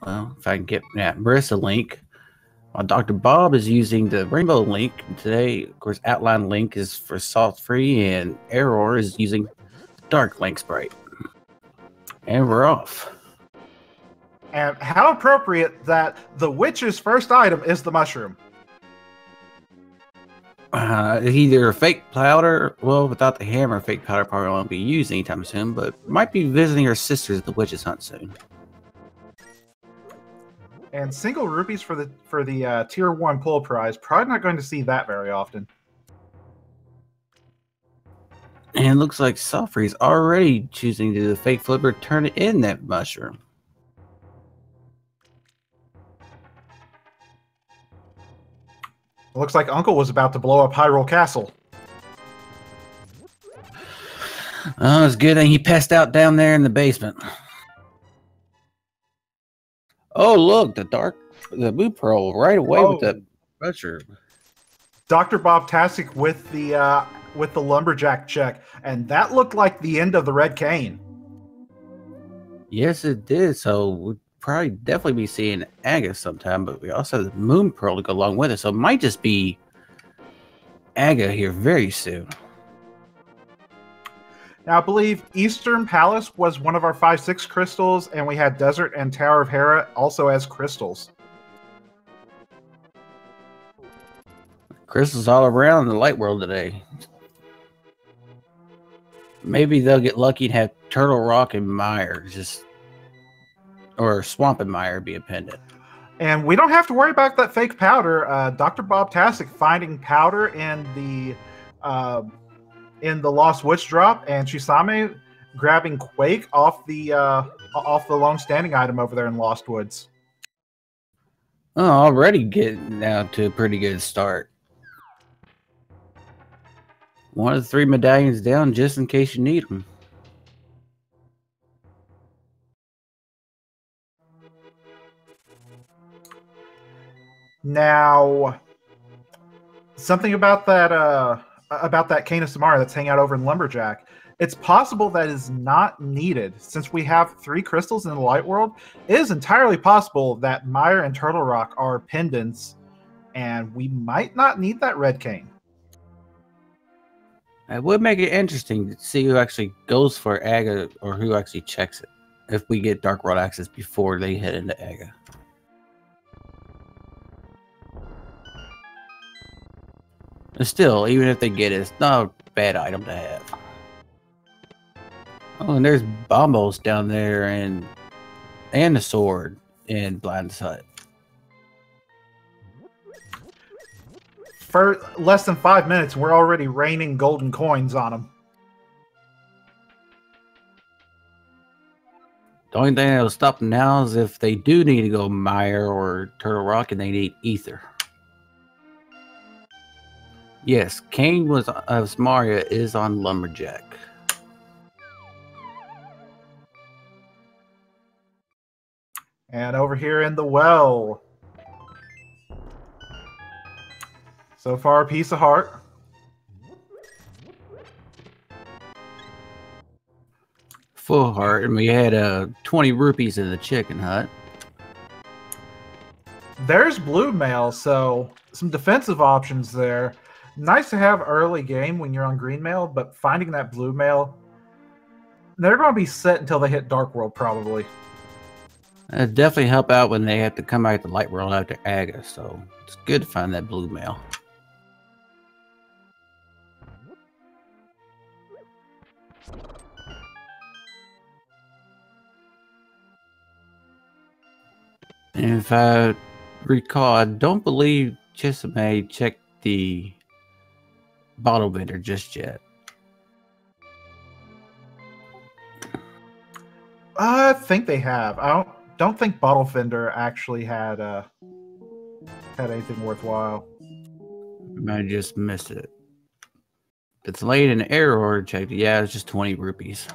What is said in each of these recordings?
Well, if I can get Marissa link. While Dr. Bob is using the rainbow link today, of course, outline link is for salt free, and Error is using dark link sprite. And we're off. And how appropriate that the witch's first item is the mushroom. Either a fake powder, well, without the hammer, fake powder probably won't be used anytime soon, but might be visiting her sisters at the witch's hunt soon. And single rupees for the tier 1 pull prize. Probably not going to see that very often. And it looks like Sofry's already choosing to do the fake flipper, turn it in that mushroom. It looks like Uncle was about to blow up Hyrule Castle. Oh, it's good thing he passed out down there in the basement. Oh, look, the blue pearl right away with the mushroom. Dr. Bob Tastic with the lumberjack check, and that looked like the end of the red cane. Yes, it did. So we'll probably definitely be seeing Aga sometime, but we also have the moon pearl to go along with it. So it might just be Aga here very soon. Now, I believe Eastern Palace was one of our 5-6 crystals, and we had Desert and Tower of Hera also as crystals. Crystals all around the light world today. Maybe they'll get lucky and have Turtle Rock and Mire or Swamp and Mire be a pendant. And we don't have to worry about that fake powder. Dr. Bob Tastic finding powder in the Lost Witch drop, and Chisame grabbing Quake off the lone standing item over there in Lost Woods. Oh, already getting out to a pretty good start. One of the 3 medallions down just in case you need them. Now, something about that Cane of Samara that's hanging out over in Lumberjack. It's possible that is not needed. Since we have 3 crystals in the light world, it is entirely possible that Mire and Turtle Rock are pendants, and we might not need that red cane. It would make it interesting to see who actually goes for Aga or who actually checks it if we get Dark World access before they head into Aga. And still, even if they get it, it's not a bad item to have. Oh, and there's Bombos down there and the sword in Blind's Hut. For less than 5 minutes, we're already raining golden coins on them. The only thing that'll stop them now is if they do need to go Mire or Turtle Rock and they need Ether. Yes, Cane of Samaria is on Lumberjack. And over here in the well. So far, a piece of heart. Full heart, and we had 20 rupees in the chicken hut. There's blue mail, so some defensive options there. Nice to have early game when you're on green mail, but finding that blue mail, they're going to be set until they hit Dark World, probably. It'd definitely help out when they have to come back to Light World after Aga, so it's good to find that blue mail. And if I recall, I don't believe Chisame checked the bottle vendor just yet. I think they have. I don't think Bottle Vendor actually had anything worthwhile. I just missed it. It's late in error checked. Yeah, it's just 20 rupees.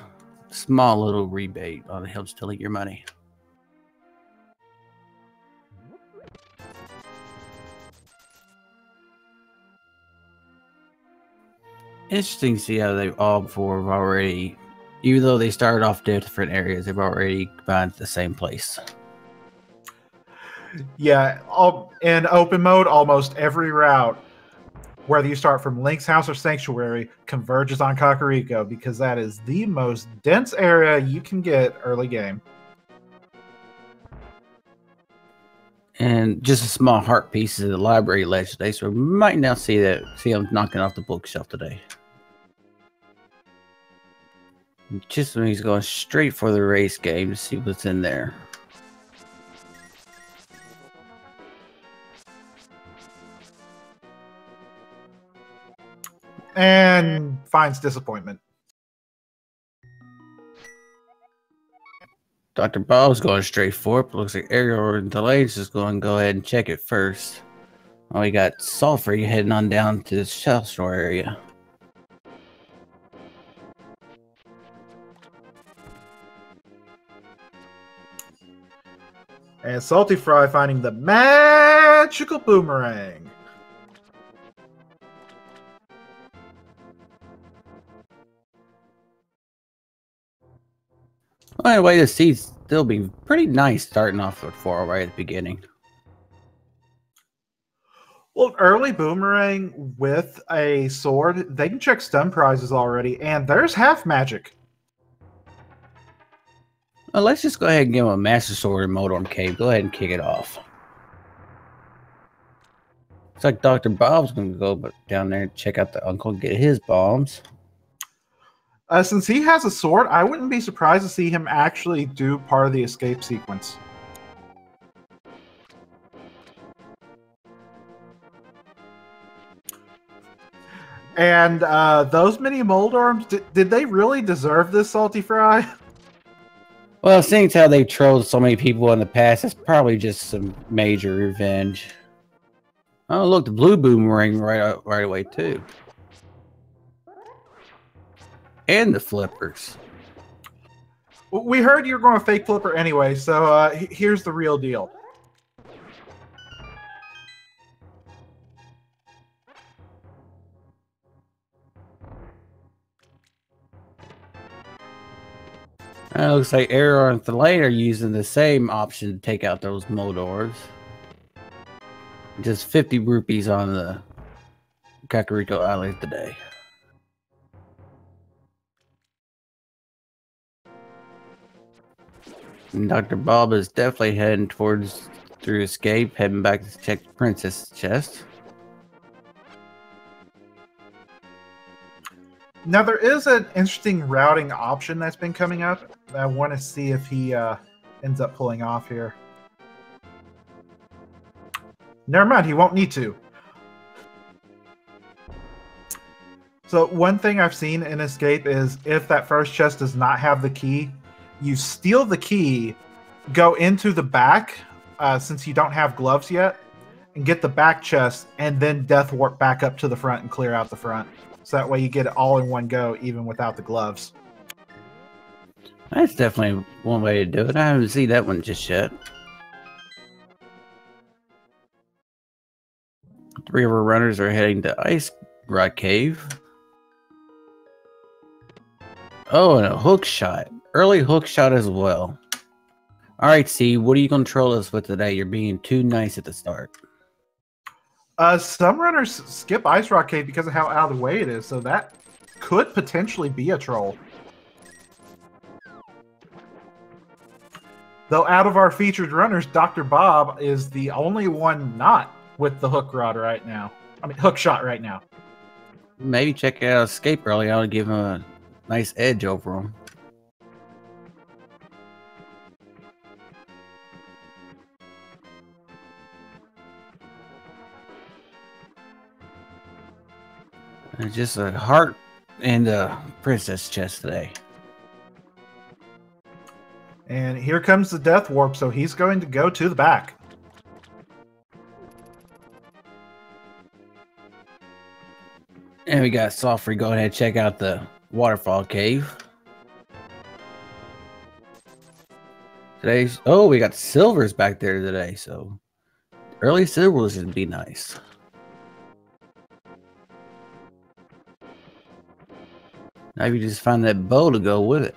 Small little rebate on helps delete your money. Interesting to see how they've all four have already, even though they started off different areas, they've already combined to the same place. Yeah, in open mode, almost every route, whether you start from Link's House or Sanctuary, converges on Kakariko because that is the most dense area you can get early game. And just a small heart piece of the library ledge today, so we might now see him knocking off the bookshelf today. Just when he's going straight for the race game to see what's in there. And finds disappointment. Dr. Bob's going straight for it, but looks like Ariel and Delay's just going to go ahead and check it first. Oh, we got Sulfur heading on down to the shelf store area. And Salty Fry finding the magical boomerang. Well, anyway, the seeds still be pretty nice starting off with 4 right at the beginning. Well, early boomerang with a sword, they can check stun prizes already, and there's half magic. Well, let's just go ahead and give him a Master Sword and Motorm Cave. Go ahead and kick it off. Looks like Dr. Bob's going to go down there and check out the uncle and get his bombs. Since he has a sword, I wouldn't be surprised to see him actually do part of the escape sequence. And those mini mold arms, did they really deserve this, Salty Fry? Well, seeing how they've trolled so many people in the past, it's probably just some major revenge. Oh, look, the blue boomerang right away, too. And the flippers. We heard you were going to fake flipper anyway, so here's the real deal. It looks like Arrow and Thalane are using the same option to take out those Moldors. Just 50 rupees on the Kakariko Island today. And Dr. Bob is definitely heading towards through escape, heading back to check the princess chest. Now, there is an interesting routing option that's been coming up. I want to see if he ends up pulling off here. Never mind, he won't need to. So one thing I've seen in Escape is if that first chest does not have the key, you steal the key, go into the back, since you don't have gloves yet, and get the back chest, and then death warp back up to the front and clear out the front. So that way you get it all in one go, even without the gloves. That's definitely one way to do it. I haven't seen that one just yet. 3 of our runners are heading to Ice Rock Cave. Oh, and a hook shot. Early hook shot as well. Alright, C, what are you going to troll us with today? You're being too nice at the start. Some runners skip Ice Rock Cave because of how out of the way it is, so that could potentially be a troll. Though out of our featured runners, Dr. Bob is the only one not with the hook rod right now. I mean, hook shot right now. Maybe check out Escape early on to give him a nice edge over him. There's just a heart and a princess chest today. And here comes the death warp, so he's going to go to the back. And we got Softfree going ahead and check out the waterfall cave. Oh, we got silvers back there today, so early silvers would be nice. Now you just find that bow to go with it.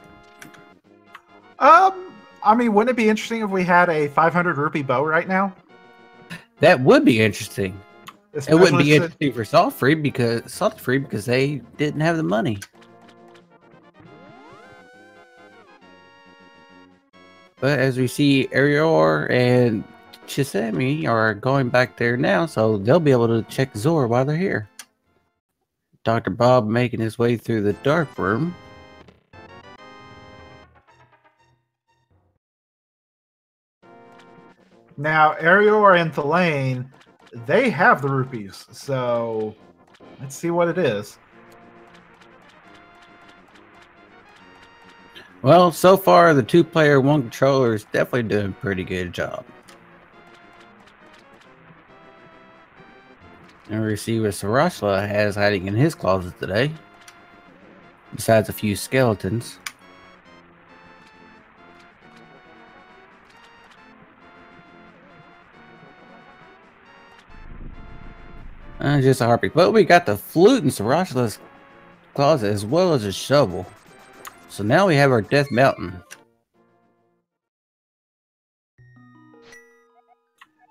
I mean, wouldn't it be interesting if we had a 500 rupee bow right now? That would be interesting. It wouldn't be Especially interesting for Salty Free because they didn't have the money. But as we see, Arior and Chisame are going back there now, so they'll be able to check Zor while they're here. Dr. Bob making his way through the dark room. now, Arior and Thelaine, they have the rupees, so let's see what it is. Well, so far the 2-player 1 controller is definitely doing a pretty good job. And we see what Sarashla has hiding in his closet today, besides a few skeletons. Just a heartbeat. But we got the flute in Sarashla's closet as well as a shovel. So now we have our Death Mountain.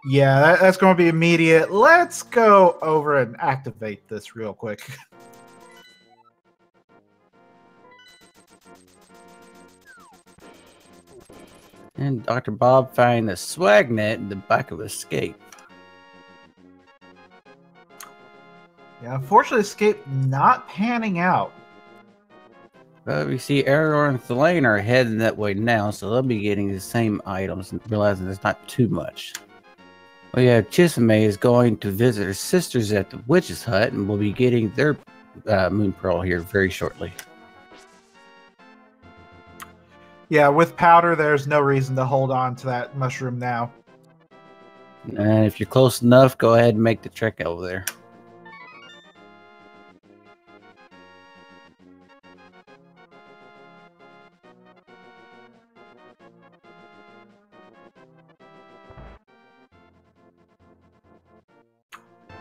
Yeah, that's going to be immediate. Let's go over and activate this real quick. And Dr. Bob finding the swag net in the back of Escape. Yeah, unfortunately, Escape not panning out. But we see Arior and Thelaine are heading that way now, so they'll be getting the same items and realizing there's not too much. Well, yeah, Chisame is going to visit her sisters at the witch's hut, and we'll be getting their moon pearl here very shortly. Yeah, with powder, there's no reason to hold on to that mushroom now. And if you're close enough, go ahead and make the trek over there.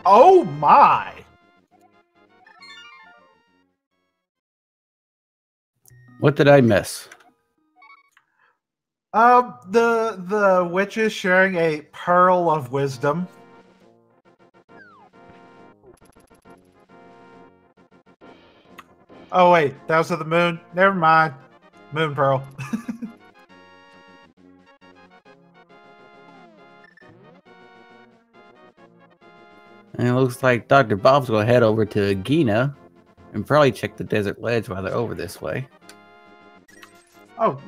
Oh my! What did I miss? The witch is sharing a pearl of wisdom. Oh wait, that was of the moon. Never mind. Moon pearl. And it looks like Dr. Bob's going to head over to Agina and probably check the desert ledge while they're over this way. Oh.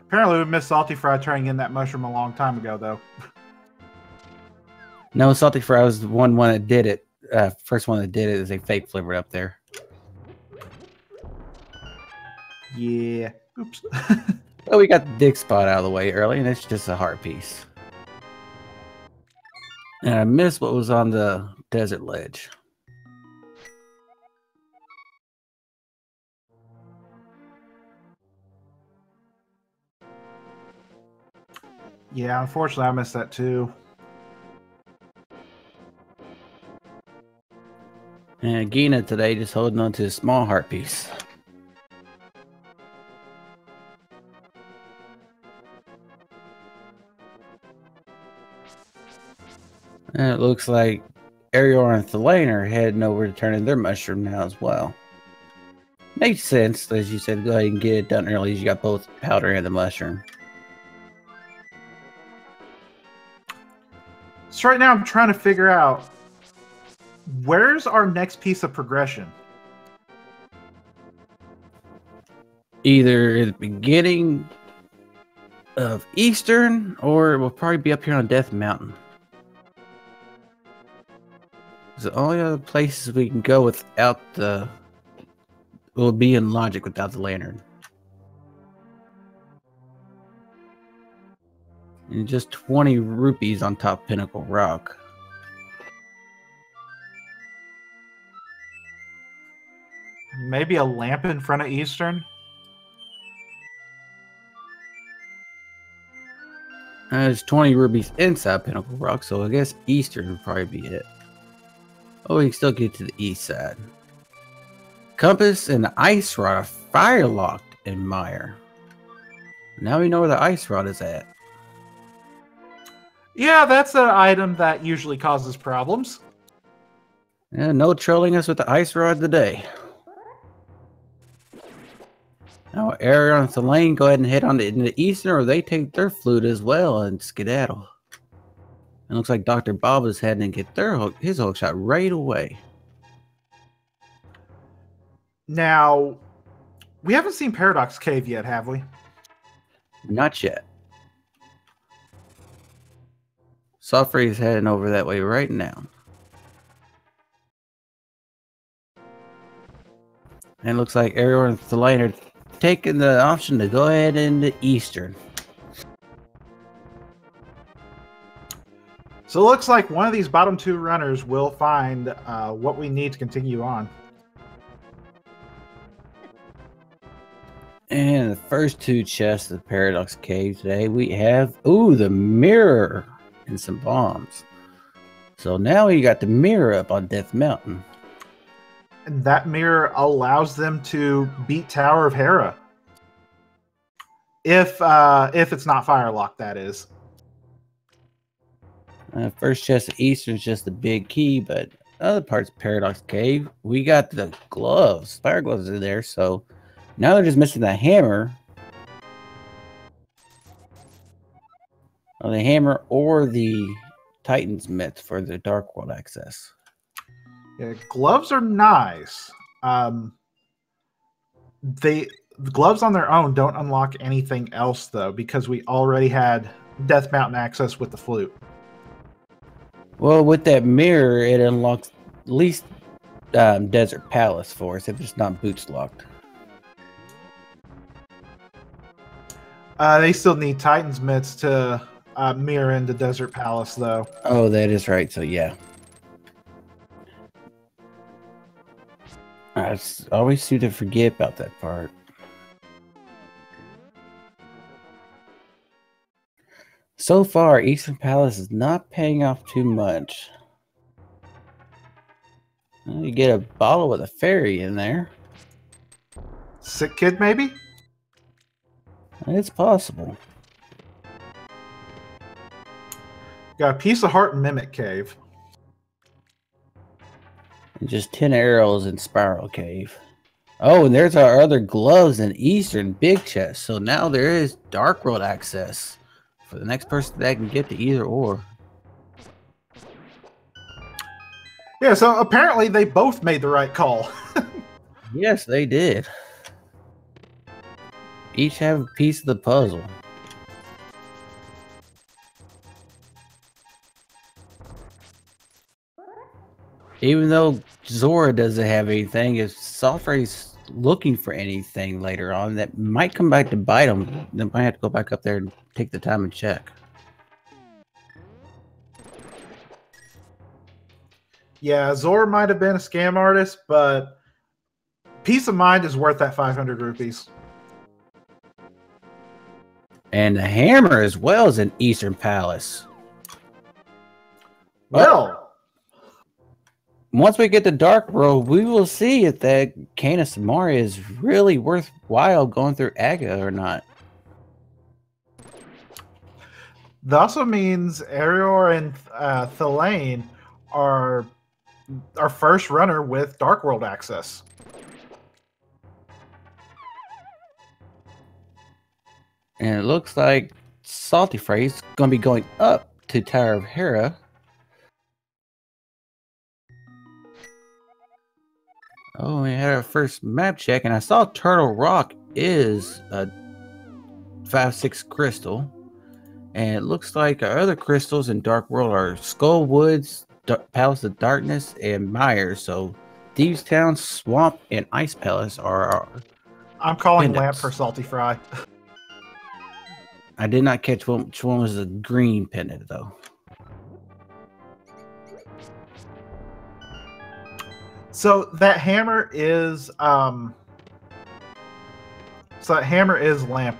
Apparently we missed Salty Fry turning in that mushroom a long time ago, though. No, Salty Fry was the one that did it. First one that did it is a fake flavor up there. Yeah. Oops. Well, we got the dig spot out of the way early, and it's just a heart piece. And I missed what was on the desert ledge. Yeah, unfortunately, I missed that too. And Agina today just holding on to a small heart piece. And it looks like Arior and Thelaine are heading over to turn in their mushroom now as well. Makes sense, as you said, go ahead and get it done early as you got both powder and the mushroom. So right now I'm trying to figure out where's our next piece of progression? Either at the beginning of Eastern, or it will probably be up here on Death Mountain. The only other places we can go without the... will be in Logic without the lantern. And just 20 rupees on top Pinnacle Rock. Maybe a lamp in front of Eastern? There's 20 rupees inside Pinnacle Rock, so I guess Eastern would probably be it. Oh, we can still get to the east side. Compass and the Ice Rod are fire-locked in Mire. Now we know where the Ice Rod is at. Yeah, that's an item that usually causes problems. Yeah, no trolling us with the ice rod today. Now, Arion and Selene, go ahead and head on into the Eastern, or they take their flute as well and skedaddle. It looks like Dr. Bob is heading to get his hook shot right away. Now, we haven't seen Paradox Cave yet, have we? Not yet. Sofrey is heading over that way right now. And it looks like Arion and Selene are taking the option to go ahead into Eastern. So it looks like one of these bottom two runners will find what we need to continue on. And the first two chests of the Paradox Cave today, we have, the mirror and some bombs. So now we got the mirror up on Death Mountain. And that mirror allows them to beat Tower of Hera. If it's not firelocked, that is. First chest of Eastern is just the big key, but other parts of Paradox Cave, we got the gloves. Fire gloves are there, so now they're just missing the hammer. The hammer or the Titan's Myth for the Dark World access. Yeah, gloves are nice. The gloves on their own don't unlock anything else, though, because we already had Death Mountain access with the flute. Well, with that mirror, it unlocks at least Desert Palace for us if it's not boots locked. They still need Titan's Myths to mirror into Desert Palace, though. Oh, that is right. So, yeah. I always seem to forget about that part. So far, Eastern Palace is not paying off too much. Well, you get a bottle with a fairy in there. Sick kid, maybe? It's possible. Got a piece of heart in Mimic Cave. And just 10 arrows in Spiral Cave. Oh, and there's our other gloves in Eastern Big Chest. So now there is Dark World access for the next person that can get to either or. Yeah, so apparently they both made the right call. Yes, they did. Each have a piece of the puzzle. Even though Zora doesn't have anything, if Sofrey's looking for anything later on that might come back to bite him, they might have to go back up there and take the time and check. Yeah, Zora might have been a scam artist, but peace of mind is worth that 500 rupees. And the hammer as well as in Eastern Palace. Well, once we get to Dark World, we will see if that Kana Samari is really worthwhile going through Aga or not. that also means Arior and Thelane are our first runner with Dark World access. And it looks like Salty Phrase is going to be going up to Tower of Hera. Oh, we had our first map check, and I saw Turtle Rock is a 5/6 crystal. And it looks like our other crystals in Dark World are Skull Woods, Palace of Darkness, and Myers. So Thieves Town, Swamp, and Ice Palace are our I'm calling pendants. Lamp for Salty Fry. I did not catch which one was the green pendant, though. So that hammer is lamp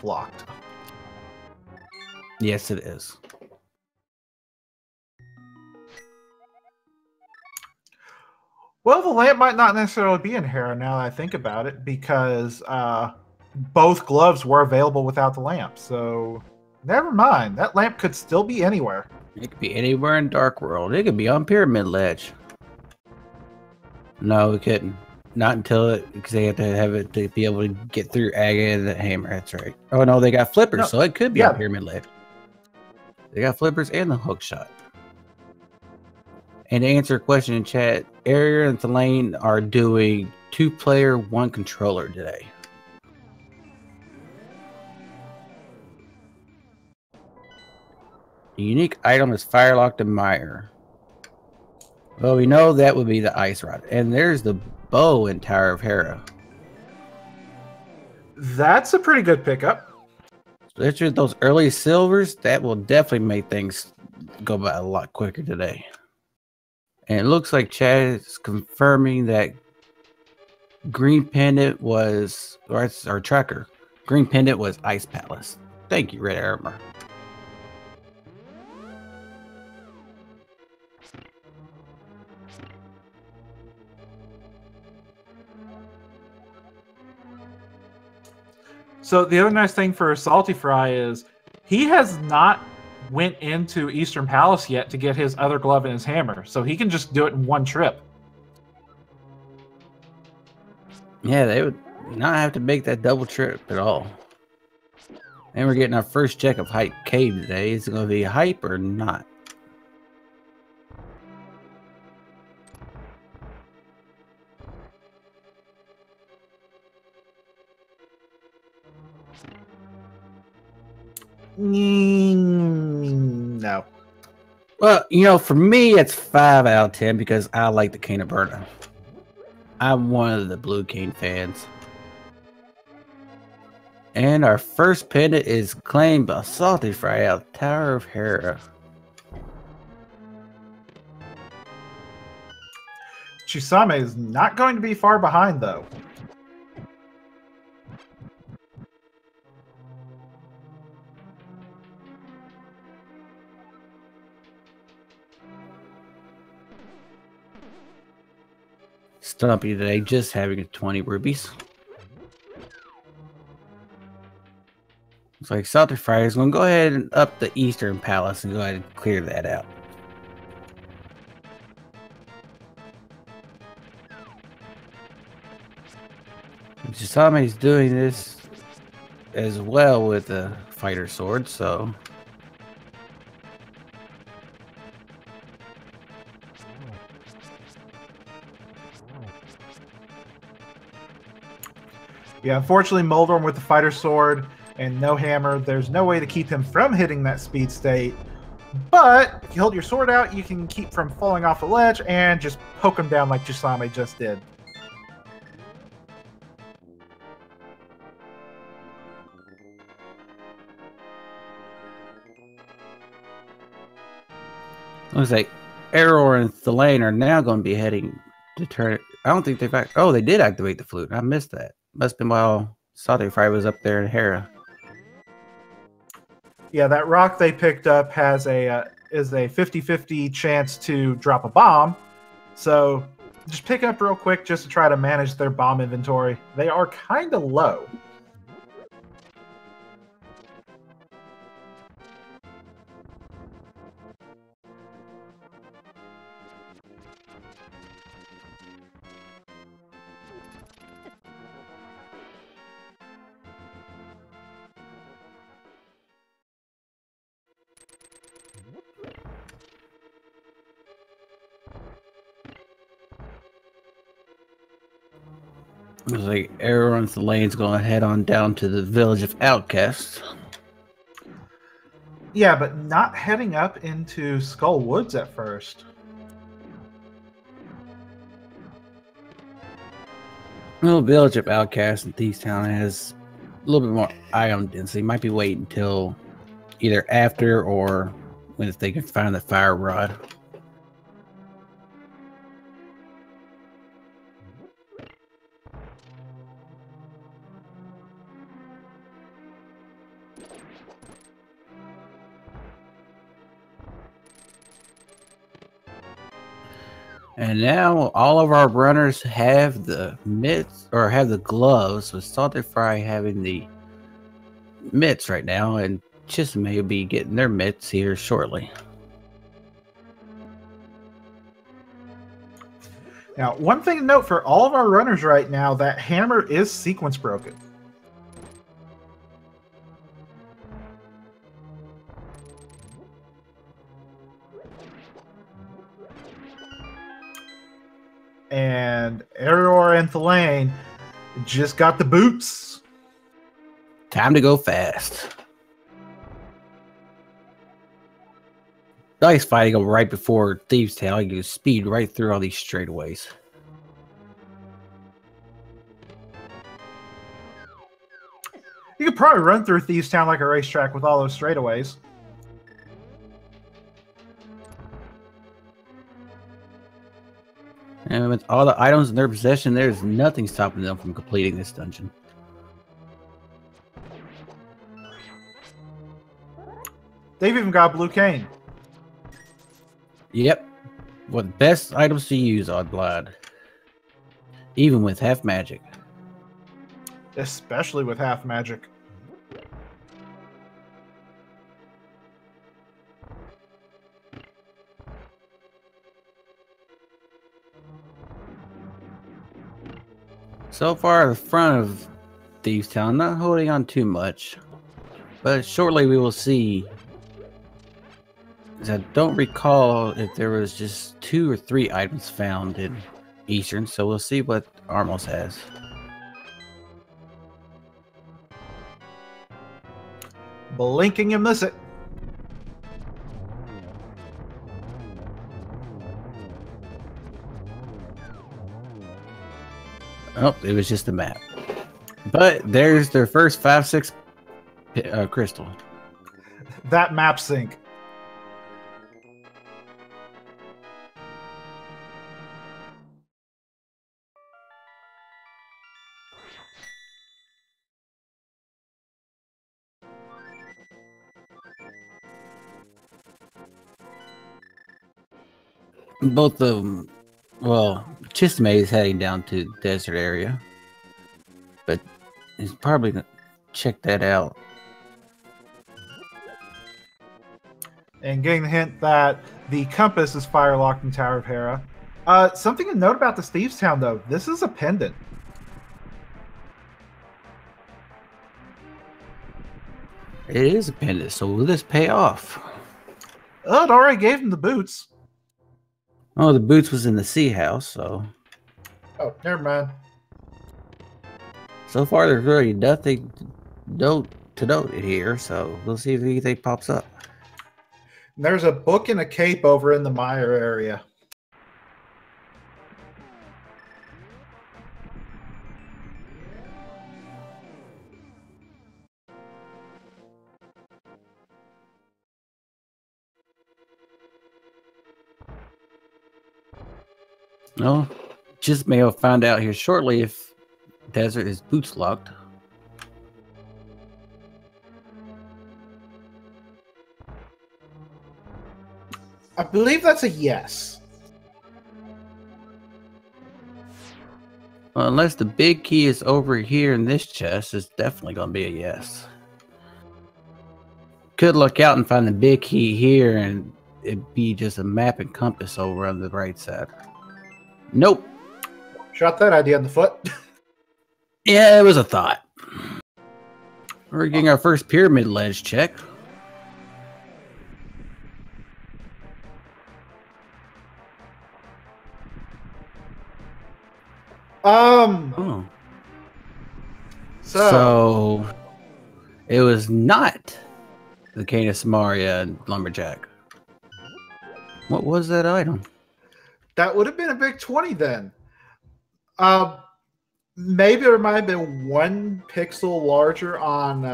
locked. Yes, it is. Well, the lamp might not necessarily be in Hera now that I think about it, because both gloves were available without the lamp. So Never mind. That lamp could still be anywhere. It could be anywhere in Dark World. It could be on Pyramid Ledge. No, we couldn't. Not until it, because they have to have it to be able to get through Aga and the hammer. That's right. Oh no, they got flippers, No, so it could be on Pyramid Ledge. They got flippers and the hook shot. And to answer a question in chat, Area and Thelane are doing 2-player, 1 controller today. The unique item is Firelock the Mire. Well, we know that would be the ice rod. And there's the bow in Tower of Hera. That's a pretty good pickup. Especially with those early silvers, that will definitely make things go by a lot quicker today. And it looks like Chad is confirming that Green Pendant was, or it's our tracker. Green Pendant was Ice Palace. Thank you, Red Armor. So the other nice thing for Salty Fry is he has not went into Eastern Palace yet to get his other glove and his hammer, so he can just do it in one trip. Yeah, they would not have to make that double trip at all. And we're getting our first check of Hype Cave today. Is it going to be hype or not? No. Well, you know, for me, it's 5 out of 10 because I like the Cane of Burna. I'm one of the Blue Cane fans. And our first pendant is claimed by Salty Fry out of Tower of Hera. Chisame is not going to be far behind, though. Stumpy today, just having 20 rubies. Looks like Salty Fry is going to go ahead and up the Eastern Palace and go ahead and clear that out. Chisame is doing this as well with the fighter sword, so yeah, unfortunately, Moldorm with the fighter sword and no hammer, there's no way to keep him from hitting that speed state. But if you hold your sword out, you can keep from falling off the ledge and just poke him down like Chisame just did. looks like Error and Thelane are now going to be heading to turn. I don't think they've. Oh, they did activate the flute. I missed that. Must have been while Salty Fry was up there in Hera. Yeah, that rock they picked up has is a 50-50 chance to drop a bomb. So just pick it up real quick just to try to manage their bomb inventory. They are kind of low. Looks like Error and Thelane's going to head on down to the village of Outcasts. Yeah, but not heading up into Skull Woods at first. Well, the village of Outcasts in Thieves Town has a little bit more ion density. Might be waiting until either after or when if they can find the fire rod. And now all of our runners have the mitts or have the gloves, with Salty Fry having the mitts right now, and Chisme will be getting their mitts here shortly. Now, one thing to note for all of our runners right now, that hammer is sequence broken. And Error and Thalane just got the boots. Time to go fast. Nice fighting him right before Thieves' Tale. You can speed right through all these straightaways. You could probably run through Thieves' Town like a racetrack with all those straightaways. And with all the items in their possession, there's nothing stopping them from completing this dungeon. They've even got a blue cane. Yep. One of the best items to use on Blood. Even with half magic. Especially with half magic. So far, the front of Thieves' Town, not holding on too much. But shortly we will see. I don't recall if there was just 2 or 3 items found in Eastern, so we'll see what Armos has. Blinking and miss it. Oh, it was just a map. But there's their first 5-6 crystal. That map sync. Both of them, well, Chisme is heading down to the desert area. But he's probably going to check that out. And getting the hint that the compass is fire locked in Tower of Hera. Something to note about the Thieves' Town, though. This is a pendant. It is a pendant, so will this pay off? Oh, it already gave him the boots. Oh, the boots was in the sea house, so... Oh, never mind. So far, there's really nothing to note here, so we'll see if anything pops up. There's a book and a cape over in the Mire area. No, just may have found out here shortly if desert is boots locked. I believe that's a yes. Well, unless the big key is over here in this chest, it's definitely going to be a yes. Could look out and find the big key here and it'd be just a map and compass over on the right side. Nope. Shot that idea in the foot. Yeah, it was a thought. We're getting our first pyramid ledge check. Oh. So it was not the Cane of Samaria and Lumberjack. What was that item? That would have been a big 20 then. Maybe there might have been 1 pixel larger on,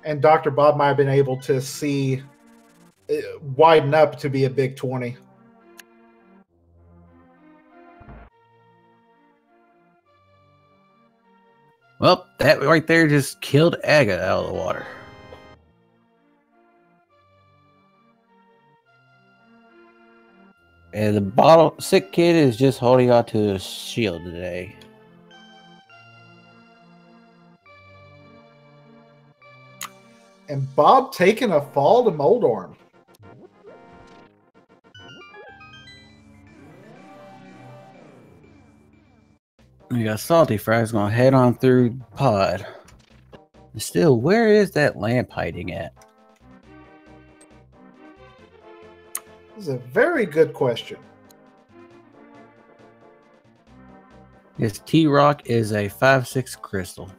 and Dr. Bob might have been able to see it widen up to be a big 20. Well, that right there just killed Aga out of the water. And the sick kid is just holding on to his shield today. And Bob taking a fall to Moldorm. We got Salty Fries going to head on through pod. Still, where is that lamp hiding at? This is a very good question. This T-Rock is a 5/6 crystal.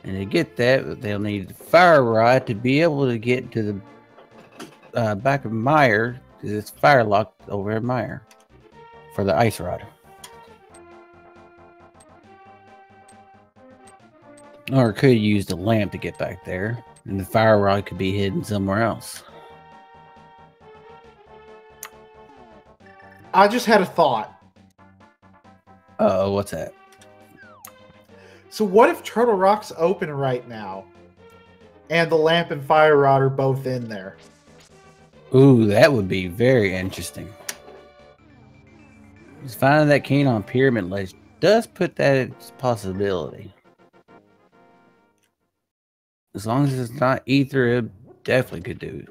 And to get that, they'll need Fire Rod to be able to get to the back of Meyer, because it's fire locked over at Meyer for the Ice Rod. Or could use the lamp to get back there, and the Fire Rod could be hidden somewhere else. I just had a thought. Uh-oh, what's that? So what if Turtle Rock's open right now, and the lamp and Fire Rod are both in there? Ooh, that would be very interesting. Just finding that cane on Pyramid Ledge does put that as a possibility. As long as it's not Ether, it definitely could do.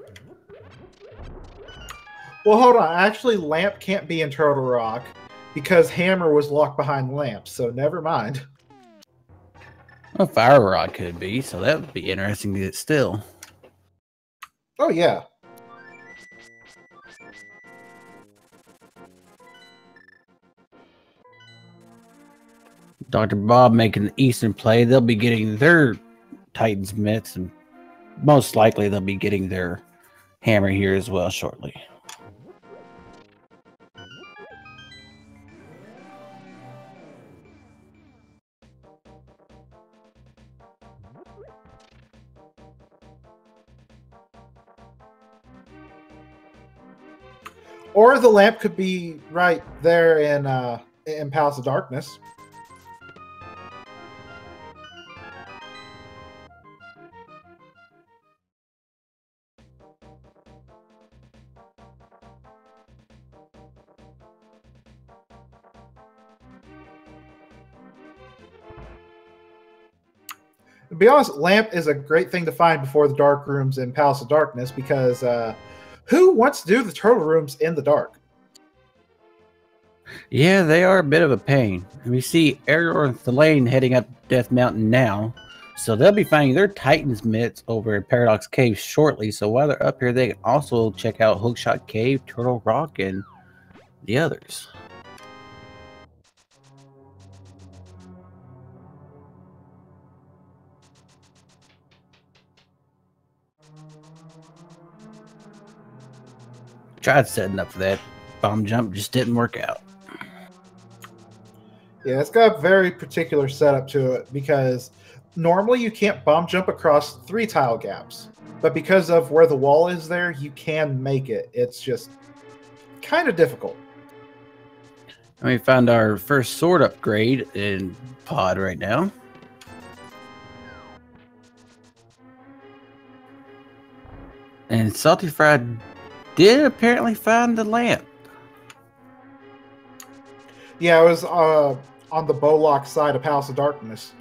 Well, hold on. Actually, Lamp can't be in Turtle Rock because Hammer was locked behind Lamp, so never mind. Well, Fire Rod could be, so that would be interesting to get still. Oh, yeah. Dr. Bob making the Eastern play. They'll be getting their Titans mitts, and most likely they'll be getting their hammer here as well shortly. Or the lamp could be right there in Palace of Darkness. To be honest, Lamp is a great thing to find before the Dark Rooms in Palace of Darkness because who wants to do the Turtle Rooms in the dark? Yeah, they are a bit of a pain. We see Error and Thalane heading up Death Mountain now, so they'll be finding their Titans mitts over at Paradox Cave shortly. So while they're up here, they can also check out Hookshot Cave, Turtle Rock, and the others. Tried setting up for that bomb jump, just didn't work out. Yeah, it's got a very particular setup to it because normally you can't bomb jump across 3 tile gaps, but because of where the wall is there, you can make it. It's just kind of difficult. And we found our first sword upgrade in pod right now. And Salty Fried did apparently find the lamp. Yeah, it was on the Bowlock side of Palace of Darkness.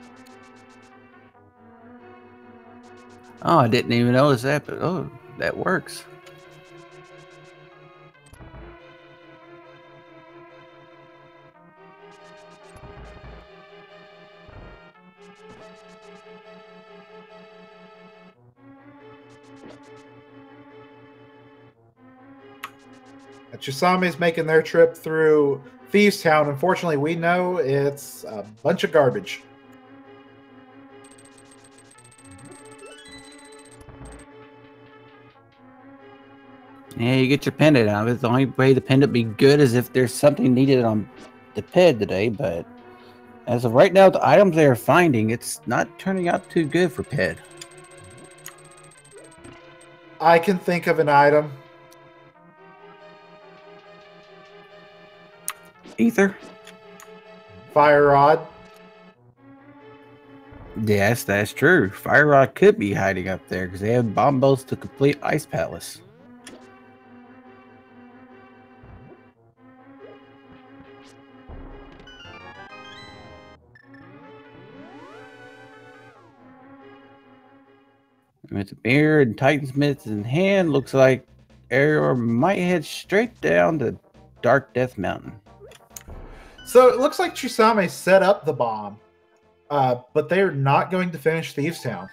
Oh, I didn't even notice that, but oh, that works. Chisame's making their trip through Thieves Town. Unfortunately, we know it's a bunch of garbage. Yeah, you get your pendant out of it. The only way the pendant be good is if there's something needed on the ped today, but as of right now, the items they are finding, it's not turning out too good for ped. I can think of an item. Ether. Fire Rod. Yes, that's true. Fire Rod could be hiding up there because they have bomb boats to complete Ice Palace. With the mirror and Titan's mitts in hand, looks like Error might head straight down to Dark Death Mountain. So it looks like Chisame set up the bomb, but they're not going to finish Thieves Town.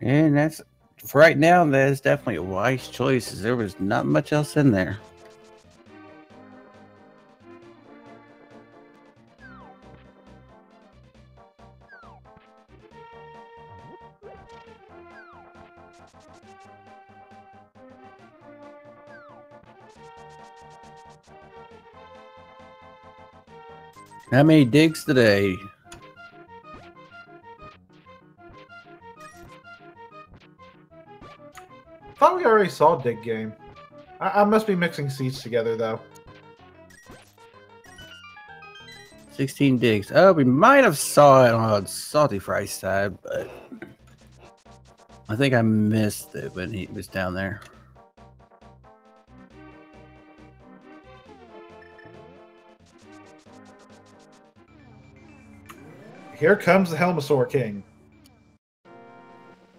And that's, for right now, that is definitely a wise choice, as there was not much else in there. How many digs today? Thought we already saw Dig Game. I must be mixing seats together, though. 16 digs. Oh, we might have saw it on Salty Fry's side, but I think I missed it when he was down there. Here comes the Helmosaur King.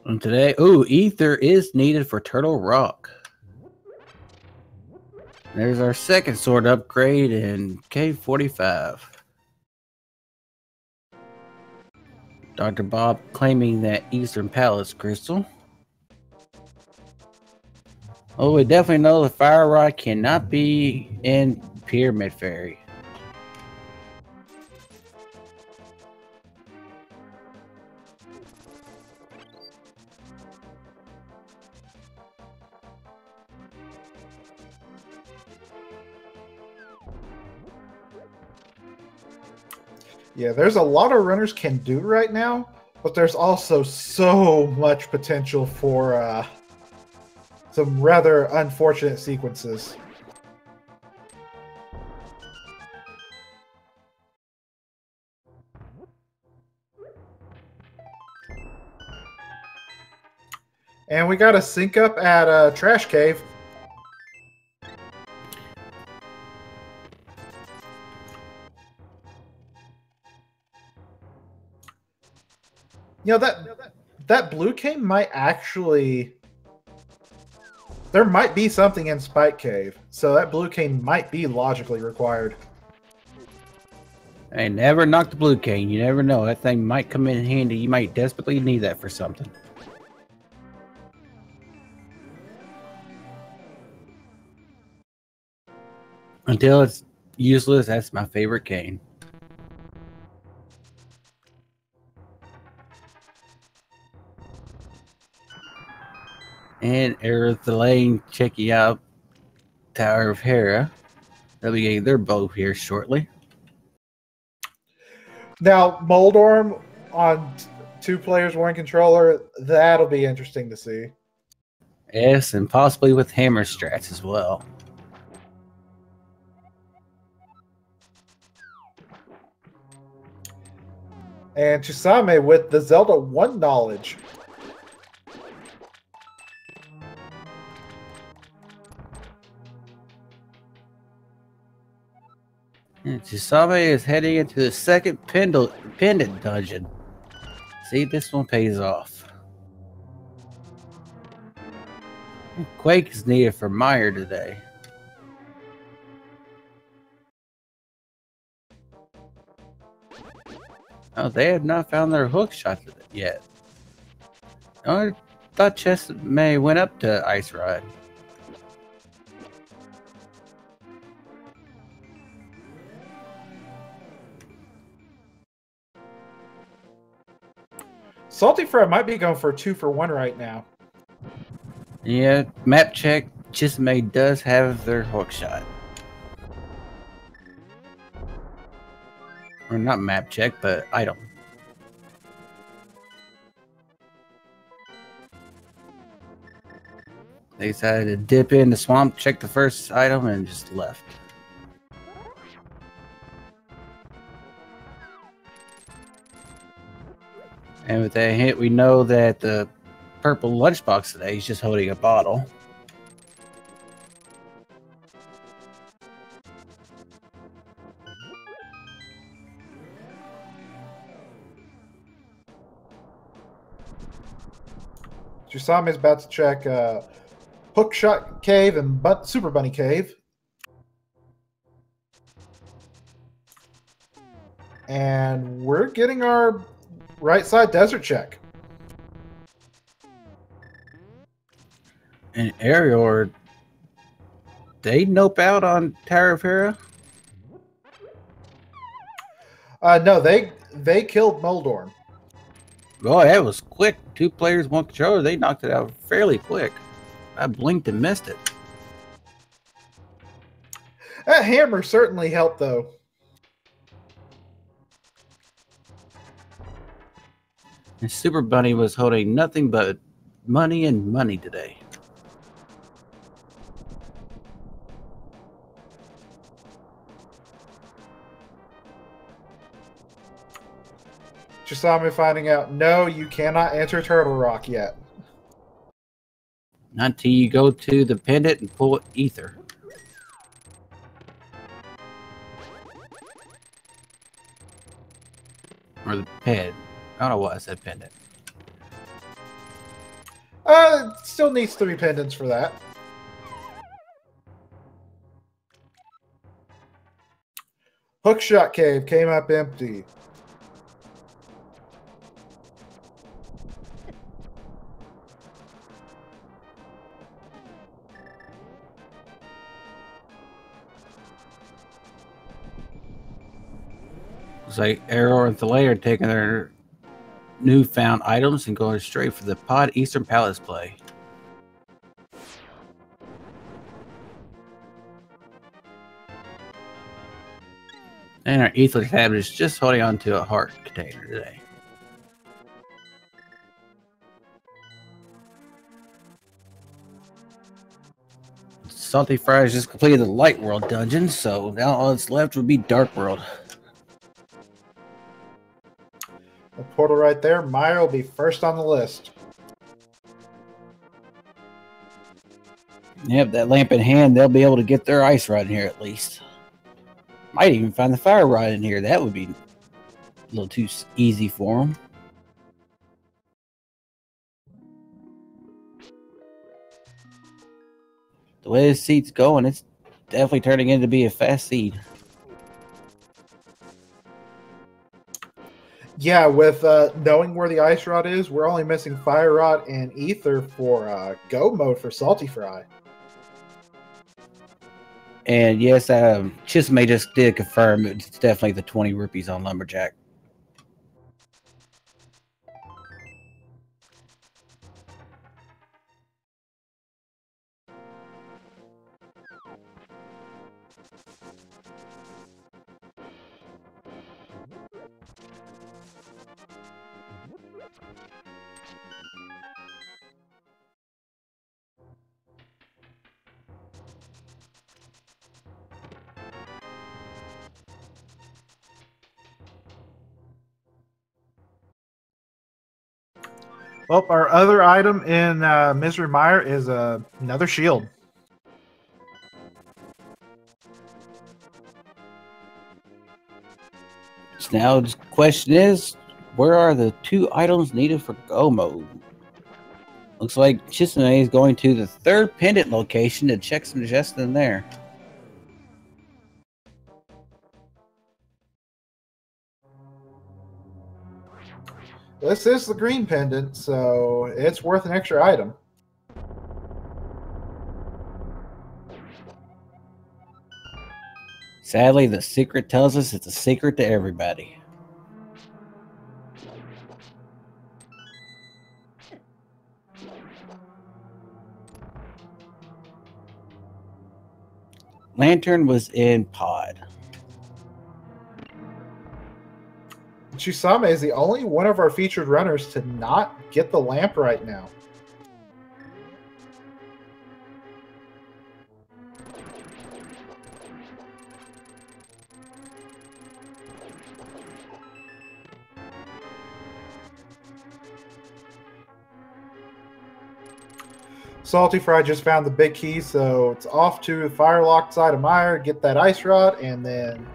And today, ooh, Ether is needed for Turtle Rock. There's our second sword upgrade in K45. Dr. Bob claiming that Eastern Palace crystal. Oh, we definitely know the Fire Rod cannot be in Pyramid Fairy. Yeah, there's a lot of runners can do right now, but there's also so much potential for some rather unfortunate sequences. And we got a sync up at Trash Cave. You know, that blue cave might actually... There might be something in Spike Cave, so that blue cane might be logically required. Hey, never knock the blue cane. You never know. That thing might come in handy. You might desperately need that for something. Until it's useless, that's my favorite cane. And Error the Lane checking out Tower of Hera. They'll be getting their bow here shortly. Now, Moldorm on 2 players, 1 controller, that'll be interesting to see. Yes, and possibly with hammer strats as well. And Chisame with the Zelda 1 knowledge. And Chisame is heading into the second pendant dungeon. See, this one pays off. Quake is needed for Meyer today. Oh, they have not found their hook shot yet. Oh, I thought Chess May went up to Ice Rod. Salty Fred might be going for a 2-for-1 right now. Yeah, map check. Chisame does have their hook shot. Or not map check, but item. They decided to dip in the swamp, check the first item, and just left. And with that hint, we know that the purple lunchbox today is just holding a bottle. Jusame is about to check Hookshot Cave and Super Bunny Cave. And we're getting our right side desert check. And Arior, they nope out on Tower of Hera? No, they killed Moldorm. Oh, that was quick. 2 players, 1 controller. They knocked it out fairly quick. I blinked and missed it. That hammer certainly helped, though. And Super Bunny was holding nothing but money and money today. Jusame finding out, no, you cannot enter Turtle Rock yet. Not until you go to the pendant and pull ether. Or the ped. I don't know why I said pendant. Still needs 3 pendants for that. Hookshot Cave came up empty. It's like Arrow and Thalay are taking their newfound items and going straight for the Pod Eastern Palace play. And our Ether Tab is just holding on to a heart container today. Salty Fries just completed the Light World dungeon, so now all that's left would be Dark World. The portal right there. Maya will be first on the list. Yep, that lamp in hand, they'll be able to get their ice rod in here at least. Might even find the fire rod in here. That would be a little too easy for them. The way this seat's going, it's definitely turning into be a fast seed. Yeah, with knowing where the ice rod is, we're only missing fire rod and ether for go mode for Salty Fry. And yes, Chisme just did confirm it's definitely the 20 rupees on Lumberjack. Well, our other item in Misery Mire is another shield. So now the question is, where are the 2 items needed for go mode? Looks like Chisme is going to the 3rd pendant location to check some chests in there. This is the green pendant, so it's worth an extra item. Sadly, the secret tells us it's a secret to everybody. Lantern was in pod. Chusame is the only one of our featured runners to not get the lamp right now. Salty Fry just found the big key, so it's off to the fire-locked side of Mire, get that ice rod, and then...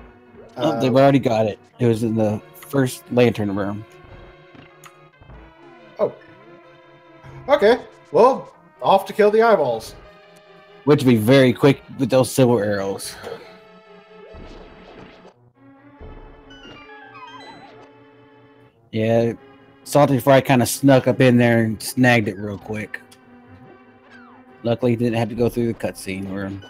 Oh, they've already got it. It was in the first lantern room. Oh. Okay, well, off to kill the eyeballs. Which would be very quick with those silver arrows. Yeah, Salty Fry kind of snuck up in there and snagged it real quick. Luckily, he didn't have to go through the cutscene room.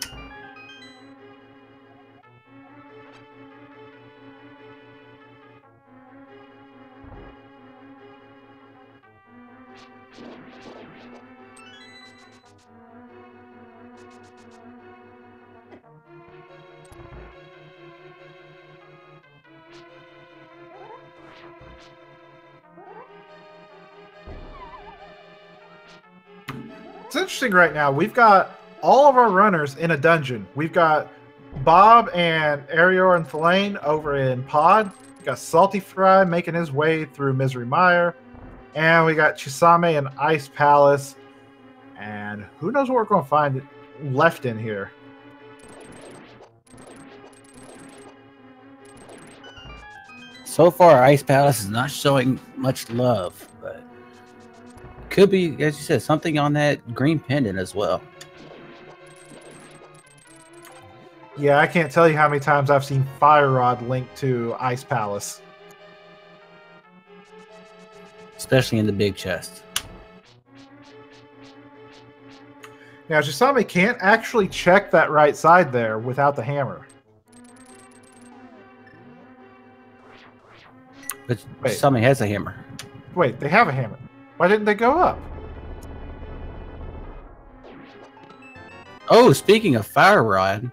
It's interesting right now. We've got all of our runners in a dungeon. We've got Bob and Arior and Thelaine over in Pod. We've got Salty Fry making his way through Misery Mire. And we got Chisame and Ice Palace. And who knows what we're going to find left in here. So far, Ice Palace is not showing much love, but could be, as you said, something on that green pendant as well. Yeah, I can't tell you how many times I've seen Fire Rod linked to Ice Palace. Especially in the big chest. Now, Chisame can't actually check that right side there without the hammer. But Chisame has a hammer. Wait, they have a hammer. Why didn't they go up? Oh, speaking of Fire Rod.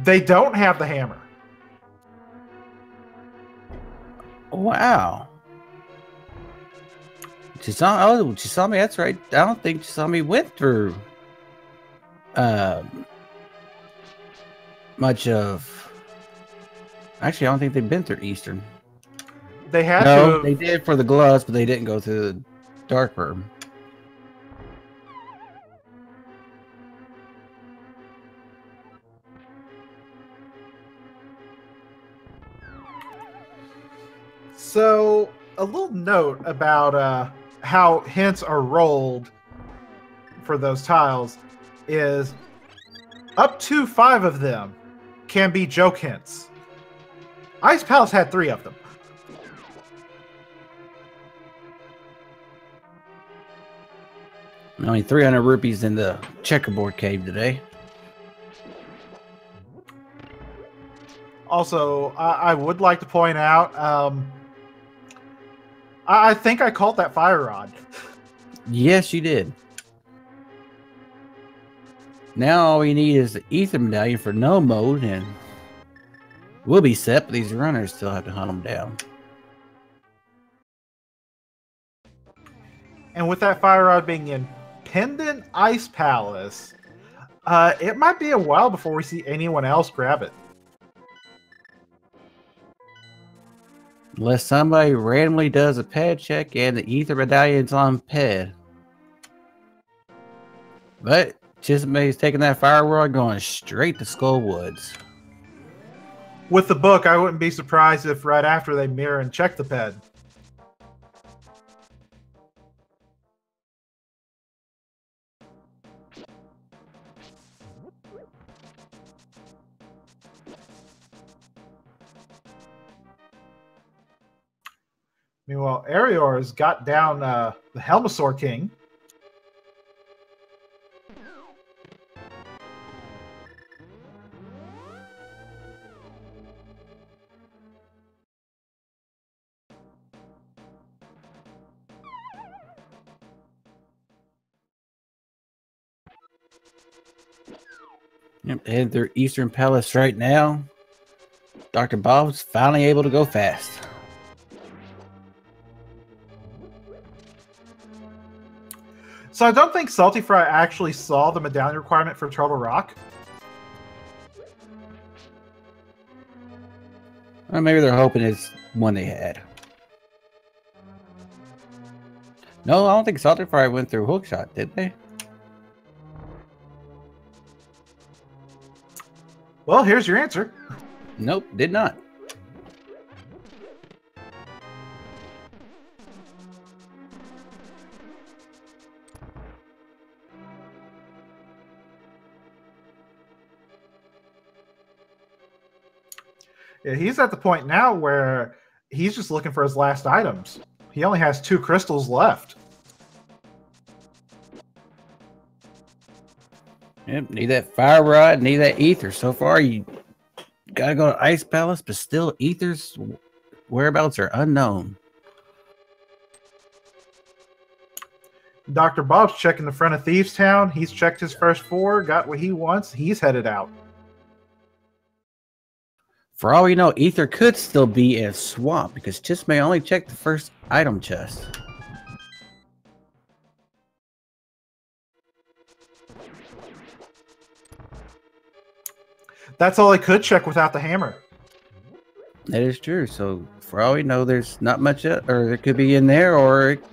They don't have the hammer. Wow. Chisame, that's right. I don't think Chisame went through much of... Actually, I don't think they've been through Eastern. They had to. They did for the gloves, but they didn't go to the dark room. So, a little note about how hints are rolled for those tiles is up to 5 of them can be joke hints. Ice Palace had 3 of them. Only 300 rupees in the checkerboard cave today. Also, I would like to point out, I think I called that Fire Rod. Yes, you did. Now all we need is the Ether Medallion for no mode, and we'll be set, but these runners still have to hunt them down. And with that Fire Rod being in Pendant Ice Palace, it might be a while before we see anyone else grab it. Unless somebody randomly does a pad check and the Ether Medallion's on pad. But Chisame's taking that Fire Rod going straight to Skull Woods. With the book, I wouldn't be surprised if right after they mirror and check the pad. Meanwhile, Arior has got down the Helmasaur King. Yep, heading through Eastern Palace right now. Dr. Bob's finally able to go fast. So I don't think Salty Fry actually saw the medallion requirement for Turtle Rock. Or maybe they're hoping it's one they had. No, I don't think Salty Fry went through Hookshot, did they? Well, here's your answer. Nope, did not. Yeah, he's at the point now where he's just looking for his last items. He only has 2 crystals left. Yep, need that fire rod, need that ether. So far, you gotta go to Ice Palace, but still, ether's whereabouts are unknown. Dr. Bob's checking the front of Thieves Town. He's checked his first 4, got what he wants. He's headed out. For all we know, ether could still be in a swamp because Chis may only check the first item chest. That's all he could check without the hammer. That is true. So for all we know, there's not much, or it could be in there, or it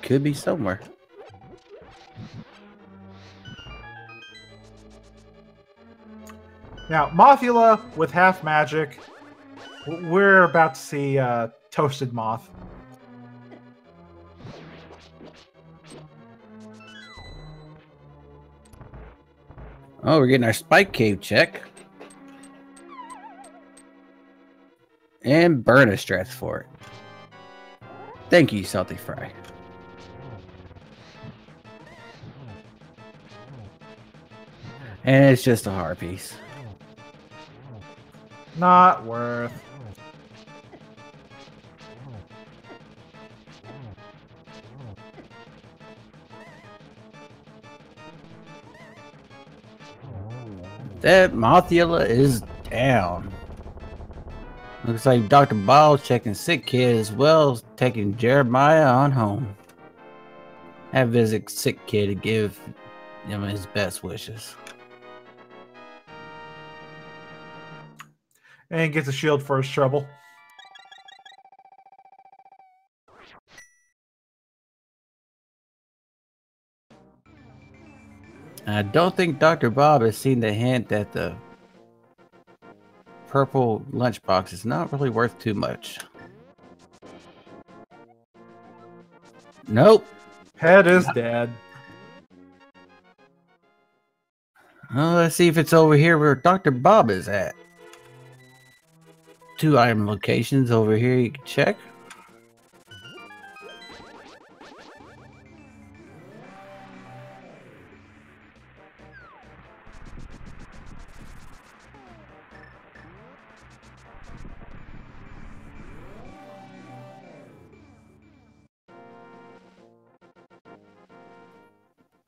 could be somewhere. Now, Mothula with half magic. We're about to see Toasted Moth. Oh, we're getting our Spike Cave check. And burn a strats for it. Thank you, Salty Fry. And it's just a heart piece. Not worth. That Mothula is down. Looks like Dr. Ball's checking Sick Kid as well as taking Jeremiah on home. Have visit Sick Kid to give him his best wishes. And gets a shield for his trouble. I don't think Dr. Bob has seen the hint that the purple lunchbox is not really worth too much. Nope. Head is dead. Well, let's see if it's over here where Dr. Bob is at. 2 item locations over here you can check.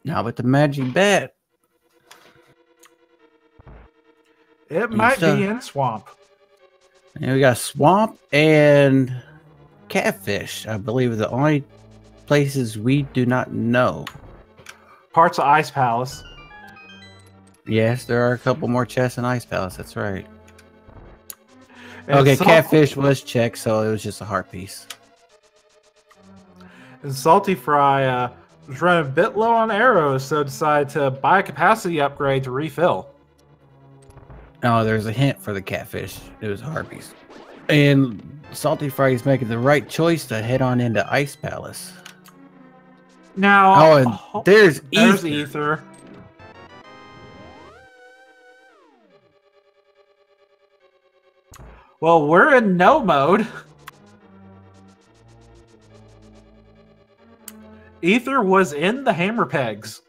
Now with the magic bat. It might be in Swamp. And we got Swamp and Catfish. I believe are the only places we do not know. Parts of Ice Palace. Yes, there are a couple more chests in Ice Palace. That's right. And Okay, Catfish was checked, so it was just a heart piece. And Salty Fry was running a bit low on arrows, so decided to buy a capacity upgrade to refill. Oh, there's a hint for the Catfish. It was a heart piece. And Salty Fry is making the right choice to head on into Ice Palace. Now, and there's Ether. Well, we're in no mode. Ether was in the hammer pegs.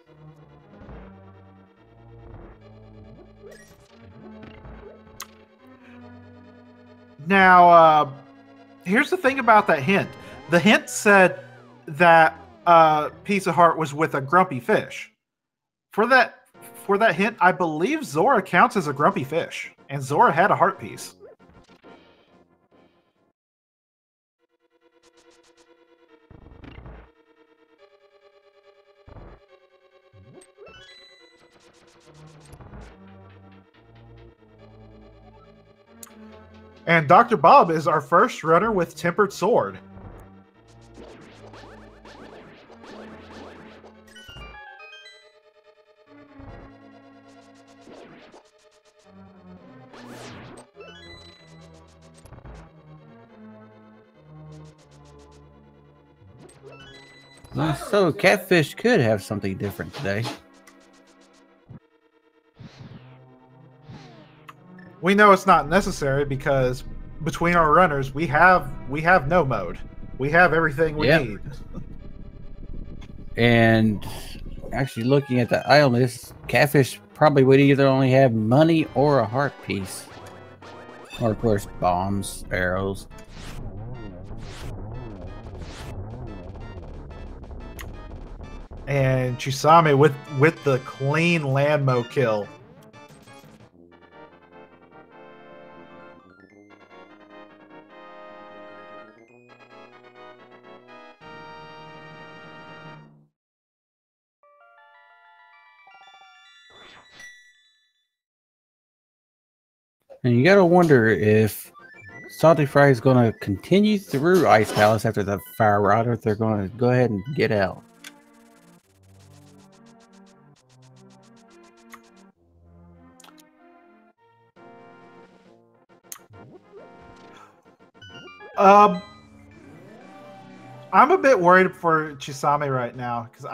Now, here's the thing about that hint. The hint said that Piece of Heart was with a grumpy fish. For that hint, I believe Zora counts as a grumpy fish, and Zora had a heart piece. And Dr. Bob is our first runner with Tempered Sword. So Catfish could have something different today. We know it's not necessary because between our runners, we have no mode. We have everything we need. And actually, looking at the island, this catfish probably would either only have money or a heart piece, or of course bombs, arrows. And Chisame with the clean landmo kill. And you gotta wonder if Salty Fry is gonna continue through Ice Palace after the fire rod, or if they're gonna go ahead and get out. I'm a bit worried for Chisame right now because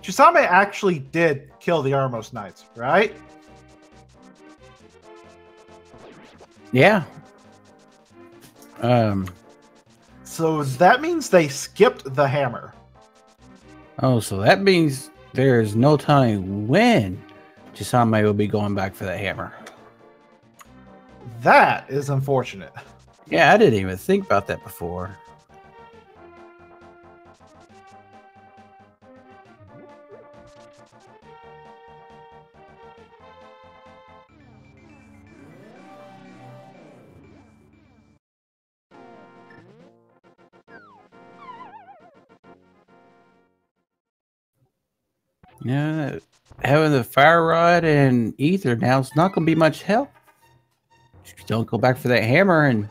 Chisame actually did kill the Armos Knights, right? Yeah. So that means they skipped the hammer. Oh, so that means there's no telling when Chisame will be going back for the hammer. That is unfortunate. Yeah, I didn't even think about that before. Yeah, having the fire rod and ether now is not going to be much help. You don't go back for that hammer, and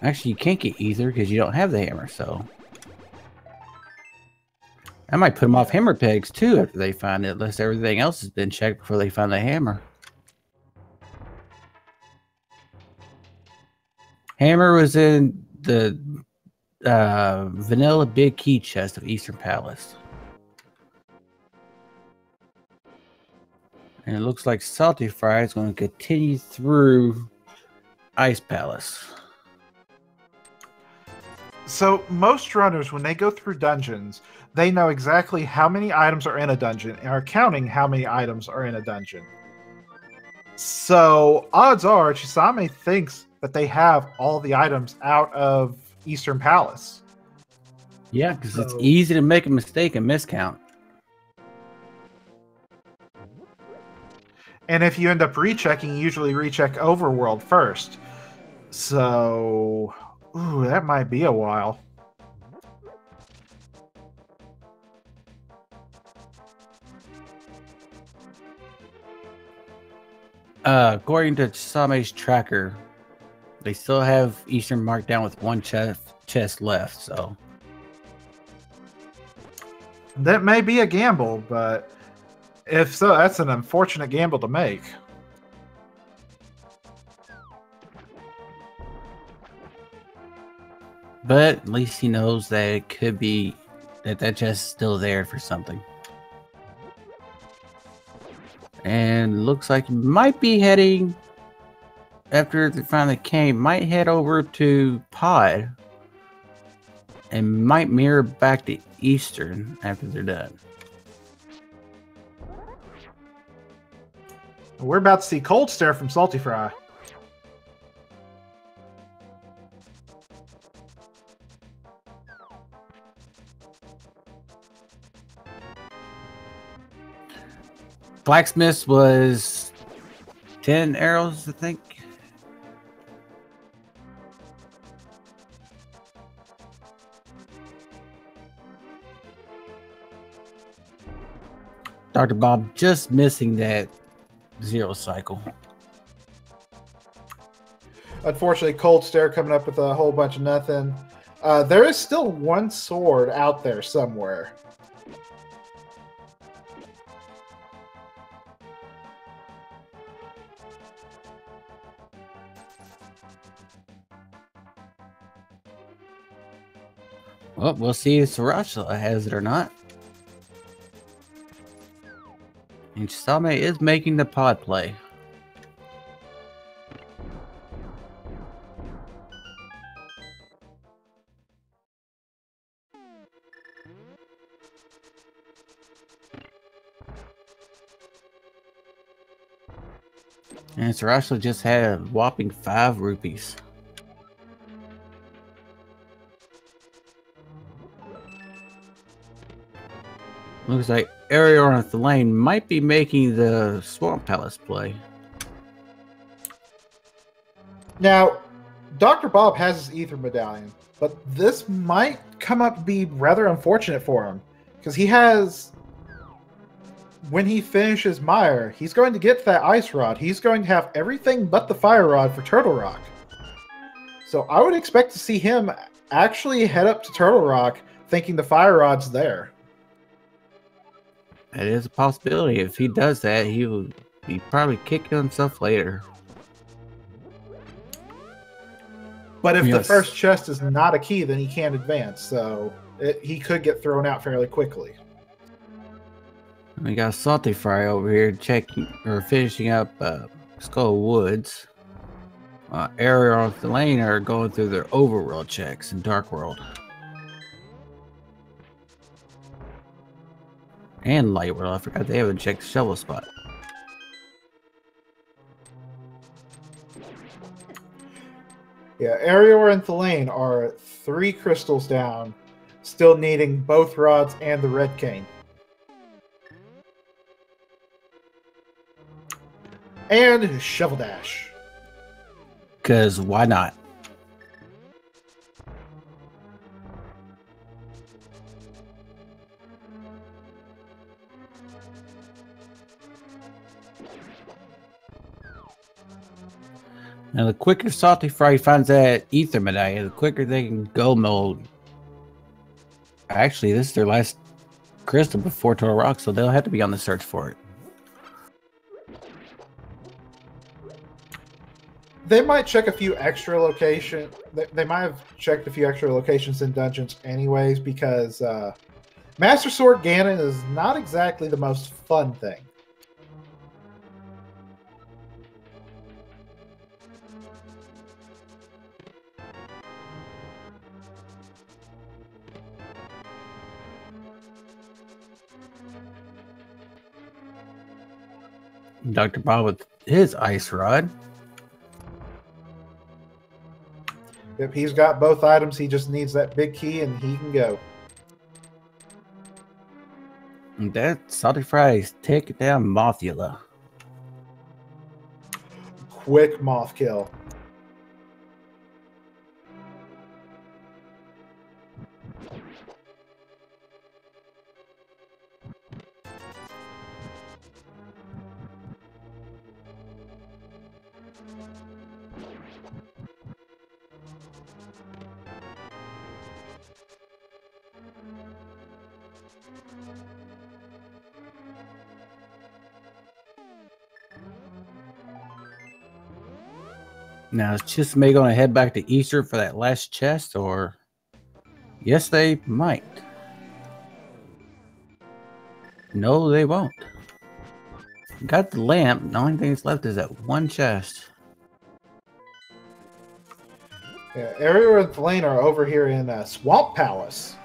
actually you can't get ether because you don't have the hammer, so I might put them off hammer pegs too after they find it, unless everything else has been checked before they find the hammer. Hammer was in the vanilla big key chest of Eastern Palace. And it looks like Salty Fry is going to continue through Ice Palace. So most runners, when they go through dungeons, they know exactly how many items are in a dungeon and are counting how many items are in a dungeon. So odds are Chisame thinks that they have all the items out of Eastern Palace. Yeah, because it's easy to make a mistake and miscount. And if you end up rechecking, you usually recheck Overworld first. So, ooh, that might be a while. According to Chisame's tracker, they still have Eastern marked down with one chest left, so. That may be a gamble, but if so, that's an unfortunate gamble to make. But at least he knows that it could be that chest is still there for something. And looks like he might be heading, after they finally came, might head over to Pod and might mirror back to Eastern after they're done. We're about to see Cold Stare from Salty Fry. Blacksmith was 10 arrows, I think. Dr. Bob just missing that 0 cycle. Unfortunately, Cold Stare coming up with a whole bunch of nothing. There is still one sword out there somewhere. Well, we'll see if Sriracha has it or not. And Same is making the pod play. And Sarashla just had a whopping 5 rupees. Looks like Ariel and Thelaine might be making the Swamp Palace play. Now, Dr. Bob has his Ether Medallion, but this might come up to be rather unfortunate for him, because he has, when he finishes Mire, he's going to get that Ice Rod. He's going to have everything but the Fire Rod for Turtle Rock. So I would expect to see him actually head up to Turtle Rock thinking the Fire Rod's there. That is a possibility. If he does that, he will be probably kicking himself later. But if the first chest is not a key, then he can't advance. So he could get thrown out fairly quickly. We got Salty Fry over here checking or finishing up Skull Woods. Ariel and Thelaine are going through their overworld checks in Dark World. And Light World. I forgot they haven't checked the shovel spot. Yeah, Ariel and Thelaine are 3 crystals down, still needing both rods and the red cane. And Shovel Dash. Because why not? Now, the quicker Salty Fry finds that Ether Medallion, the quicker they can go mode. Actually, this is their last crystal before Turtle Rock, so they'll have to be on the search for it. They might check a few extra locations. They might have checked a few extra locations in dungeons anyways, because Master Sword Ganon is not exactly the most fun thing. Dr. Bob with his Ice Rod. Yep, he's got both items. He just needs that big key, and he can go. And that Salty Fry's taking down Mothula. Quick moth kill. Now, is Chisme going to head back to Easter for that last chest, or? Yes, they might. No, they won't. Got the lamp. The only thing that's left is that one chest. Yeah, Ariel and Thelaine are over here in Swamp Palace.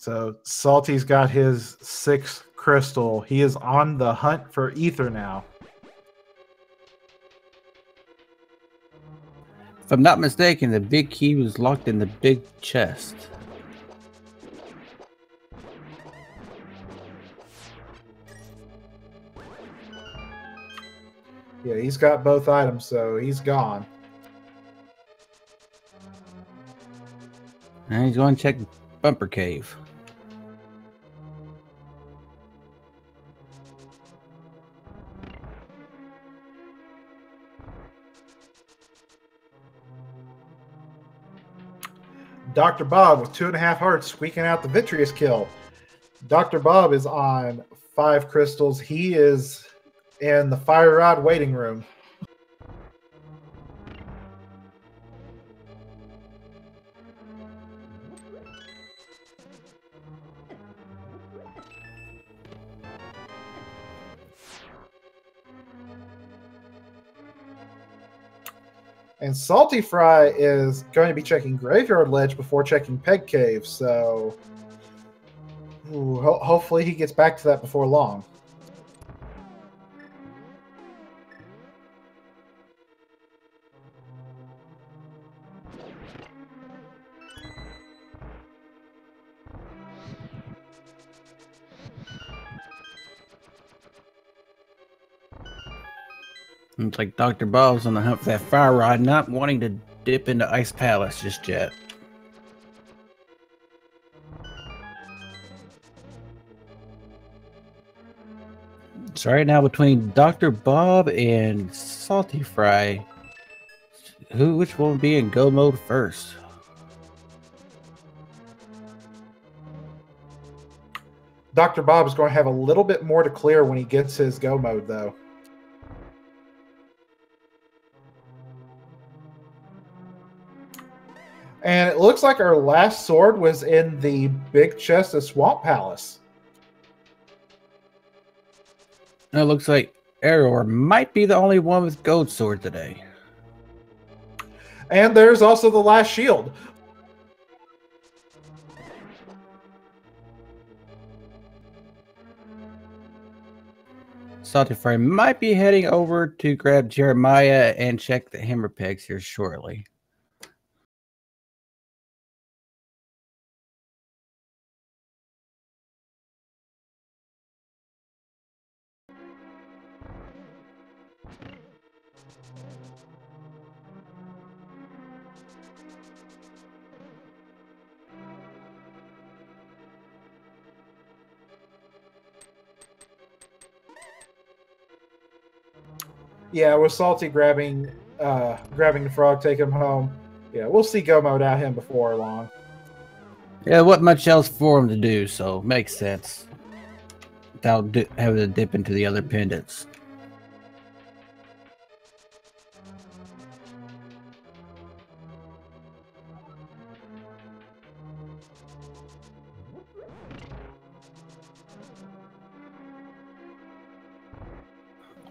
So Salty's got his 6th crystal. He is on the hunt for Ether now. If I'm not mistaken, the big key was locked in the big chest. Yeah, he's got both items, so he's gone. And he's going to check Bumper Cave. Dr. Bob with 2.5 hearts squeaking out the Vitreous kill. Dr. Bob is on 5 crystals. He is in the Fire Rod waiting room. And Salty Fry is going to be checking Graveyard Ledge before checking Peg Cave, so hopefully he gets back to that before long. It's like Dr. Bob's on the hunt for that fire rod, not wanting to dip into Ice Palace just yet. So right now between Dr. Bob and Salty Fry, which one will be in go mode first? Dr. Bob is going to have a little bit more to clear when he gets his go mode, though. And it looks like our last sword was in the big chest of Swamp Palace. It looks like Error might be the only one with gold sword today. And there's also the last shield. Salty Fry might be heading over to grab Jeremiah and check the hammer pegs here shortly. Yeah, with Salty grabbing the frog, take him home. Yeah, we'll see go mode out him before long. Yeah, what much else for him to do, so makes sense. Without having to dip into the other pendants.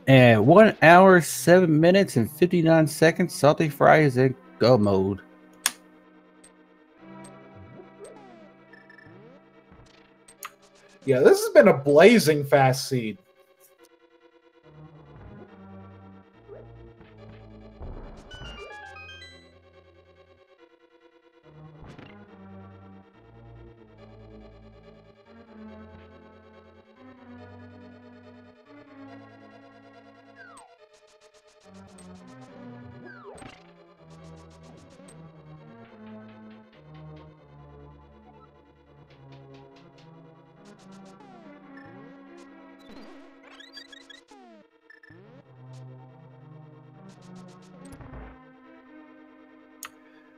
And 1 hour, 7 minutes, and 59 seconds. Salty Fry is in go mode. Yeah, this has been a blazing fast seed.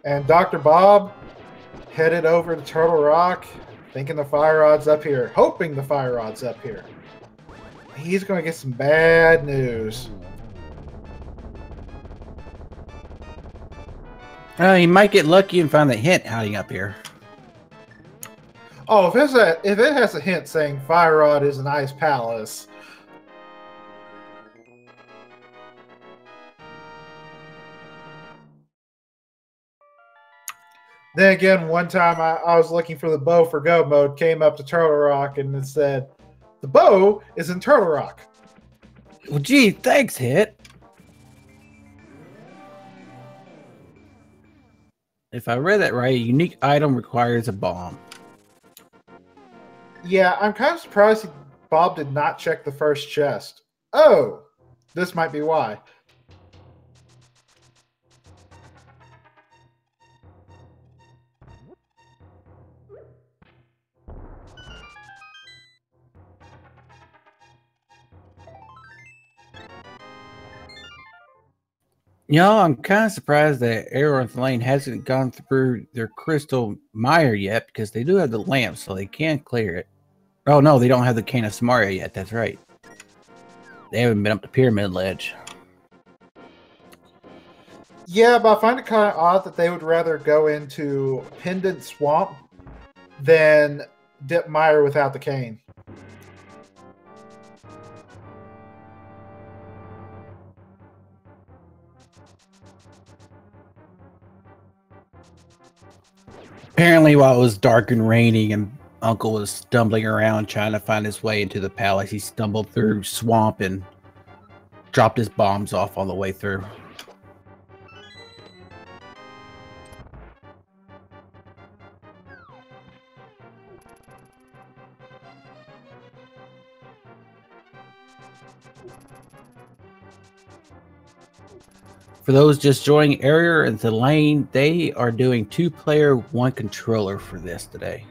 And Dr. Bob headed over to Turtle Rock, thinking the fire rod's up here, hoping the fire rod's up here. He's going to get some bad news. He might get lucky and find the hint hiding up here. Oh, if it has a hint saying fire rod is an ice palace. Then again, one time I was looking for the bow for go mode, came up to Turtle Rock, and it said, the bow is in Turtle Rock. Well, gee, thanks, Hit. If I read that right, a unique item requires a bomb. Yeah, I'm kind of surprised Bob did not check the first chest. Oh, this might be why. I'm kind of surprised that Arrow and Lane hasn't gone through their crystal mire yet because they do have the lamp, so they can clear it. Oh no, they don't have the cane of Samaria yet. That's right. They haven't been up the pyramid ledge. Yeah, but I find it kind of odd that they would rather go into Pendant Swamp than dip mire without the cane. Apparently, while it was dark and raining and Uncle was stumbling around trying to find his way into the palace, he stumbled through swamp and dropped his bombs off on the way through. For those just joining Area and the Lane, they are doing 2-player, 1 controller for this today.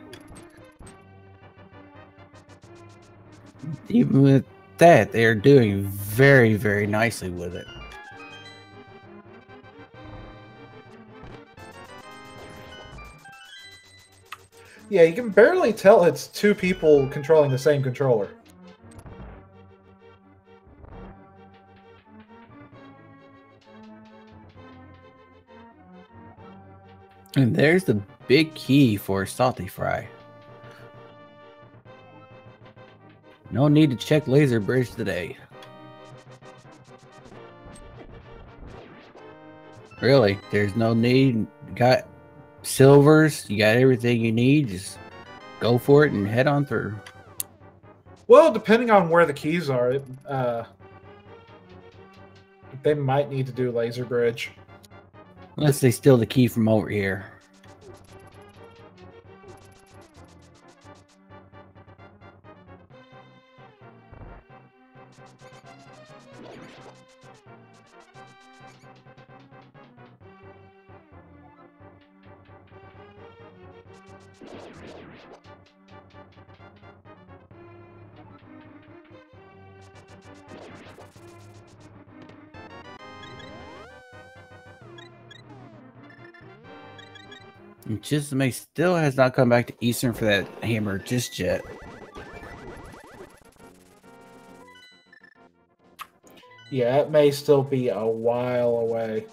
Even with that, they are doing very, very nicely with it. Yeah, you can barely tell it's 2 people controlling the same controller. And there's the big key for Salty Fry. No need to check Laser Bridge today. Really, there's no need. You got silvers, you got everything you need. Just go for it and head on through. Well, depending on where the keys are, they might need to do Laser Bridge. Unless they steal the key from over here. And Chisme still has not come back to Eastern for that hammer just yet. Yeah, it may still be a while away.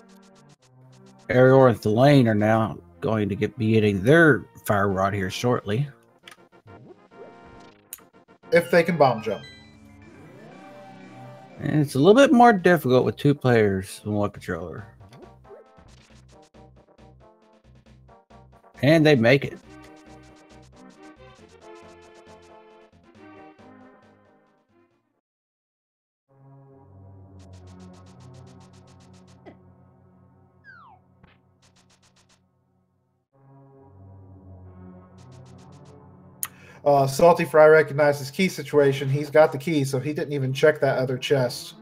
Arior and Thelaine are now going to be getting their fire rod here shortly. If they can bomb jump. And it's a little bit more difficult with 2 players and 1 controller. And they make it. Salty Fry recognized his key situation. He's got the key, so he didn't even check that other chest.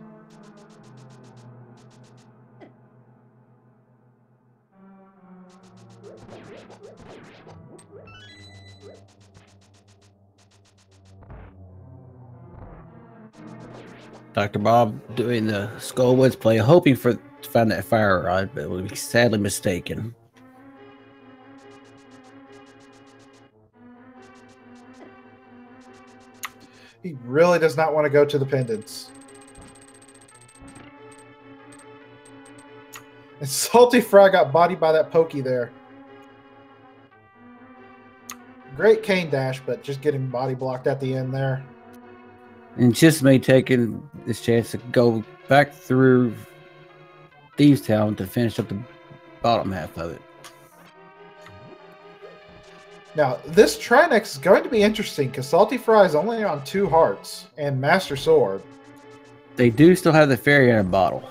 Dr. Bob doing the Skullwoods play, hoping to find that fire rod, but will be sadly mistaken. He really does not want to go to the pendants. And Salty Fry got bodied by that pokey there. Great cane dash, but just getting body blocked at the end there. And Chisme taking this chance to go back through Thieves Town to finish up the bottom half of it. Now, this Trinex is going to be interesting because Salty Fry is only on 2 hearts and Master Sword. They do still have the fairy in a bottle.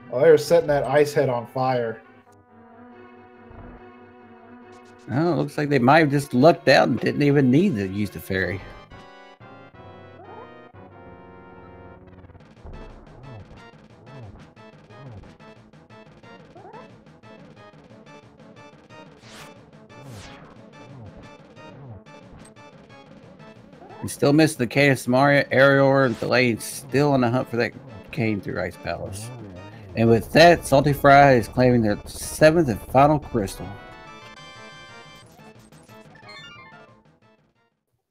Oh, they were setting that ice head on fire. Oh, it looks like they might have just lucked out and didn't even need to use the fairy. We still miss the Canis Maria, Arior, and Delane still on the hunt for that cane through Ice Palace. And with that, Salty Fry is claiming their 7th and final crystal.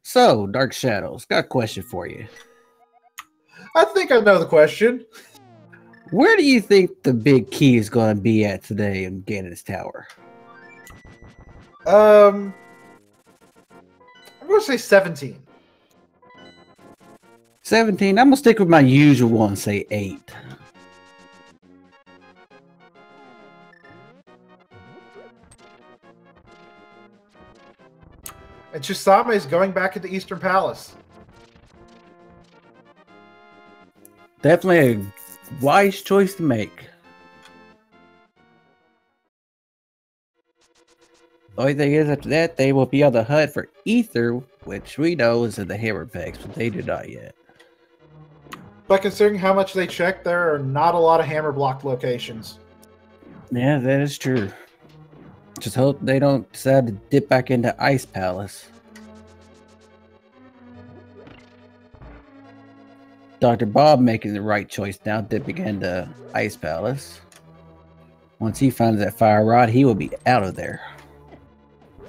So, Dark Shadows, got a question for you. I think I know the question. Where do you think the big key is going to be at today in Ganon's Tower? I'm going to say 17. 17? I'm going to stick with my usual one and say 8. And Chisame is going back into Eastern Palace. Definitely a wise choice to make. The only thing is, after that, they will be on the hunt for Ether, which we know is in the Hammer Packs, but they do not yet. But considering how much they checked, there are not a lot of hammer block locations. Yeah, that is true. Just hope they don't decide to dip back into Ice Palace. Dr. Bob making the right choice now, dipping into Ice Palace. Once he finds that fire rod, he will be out of there.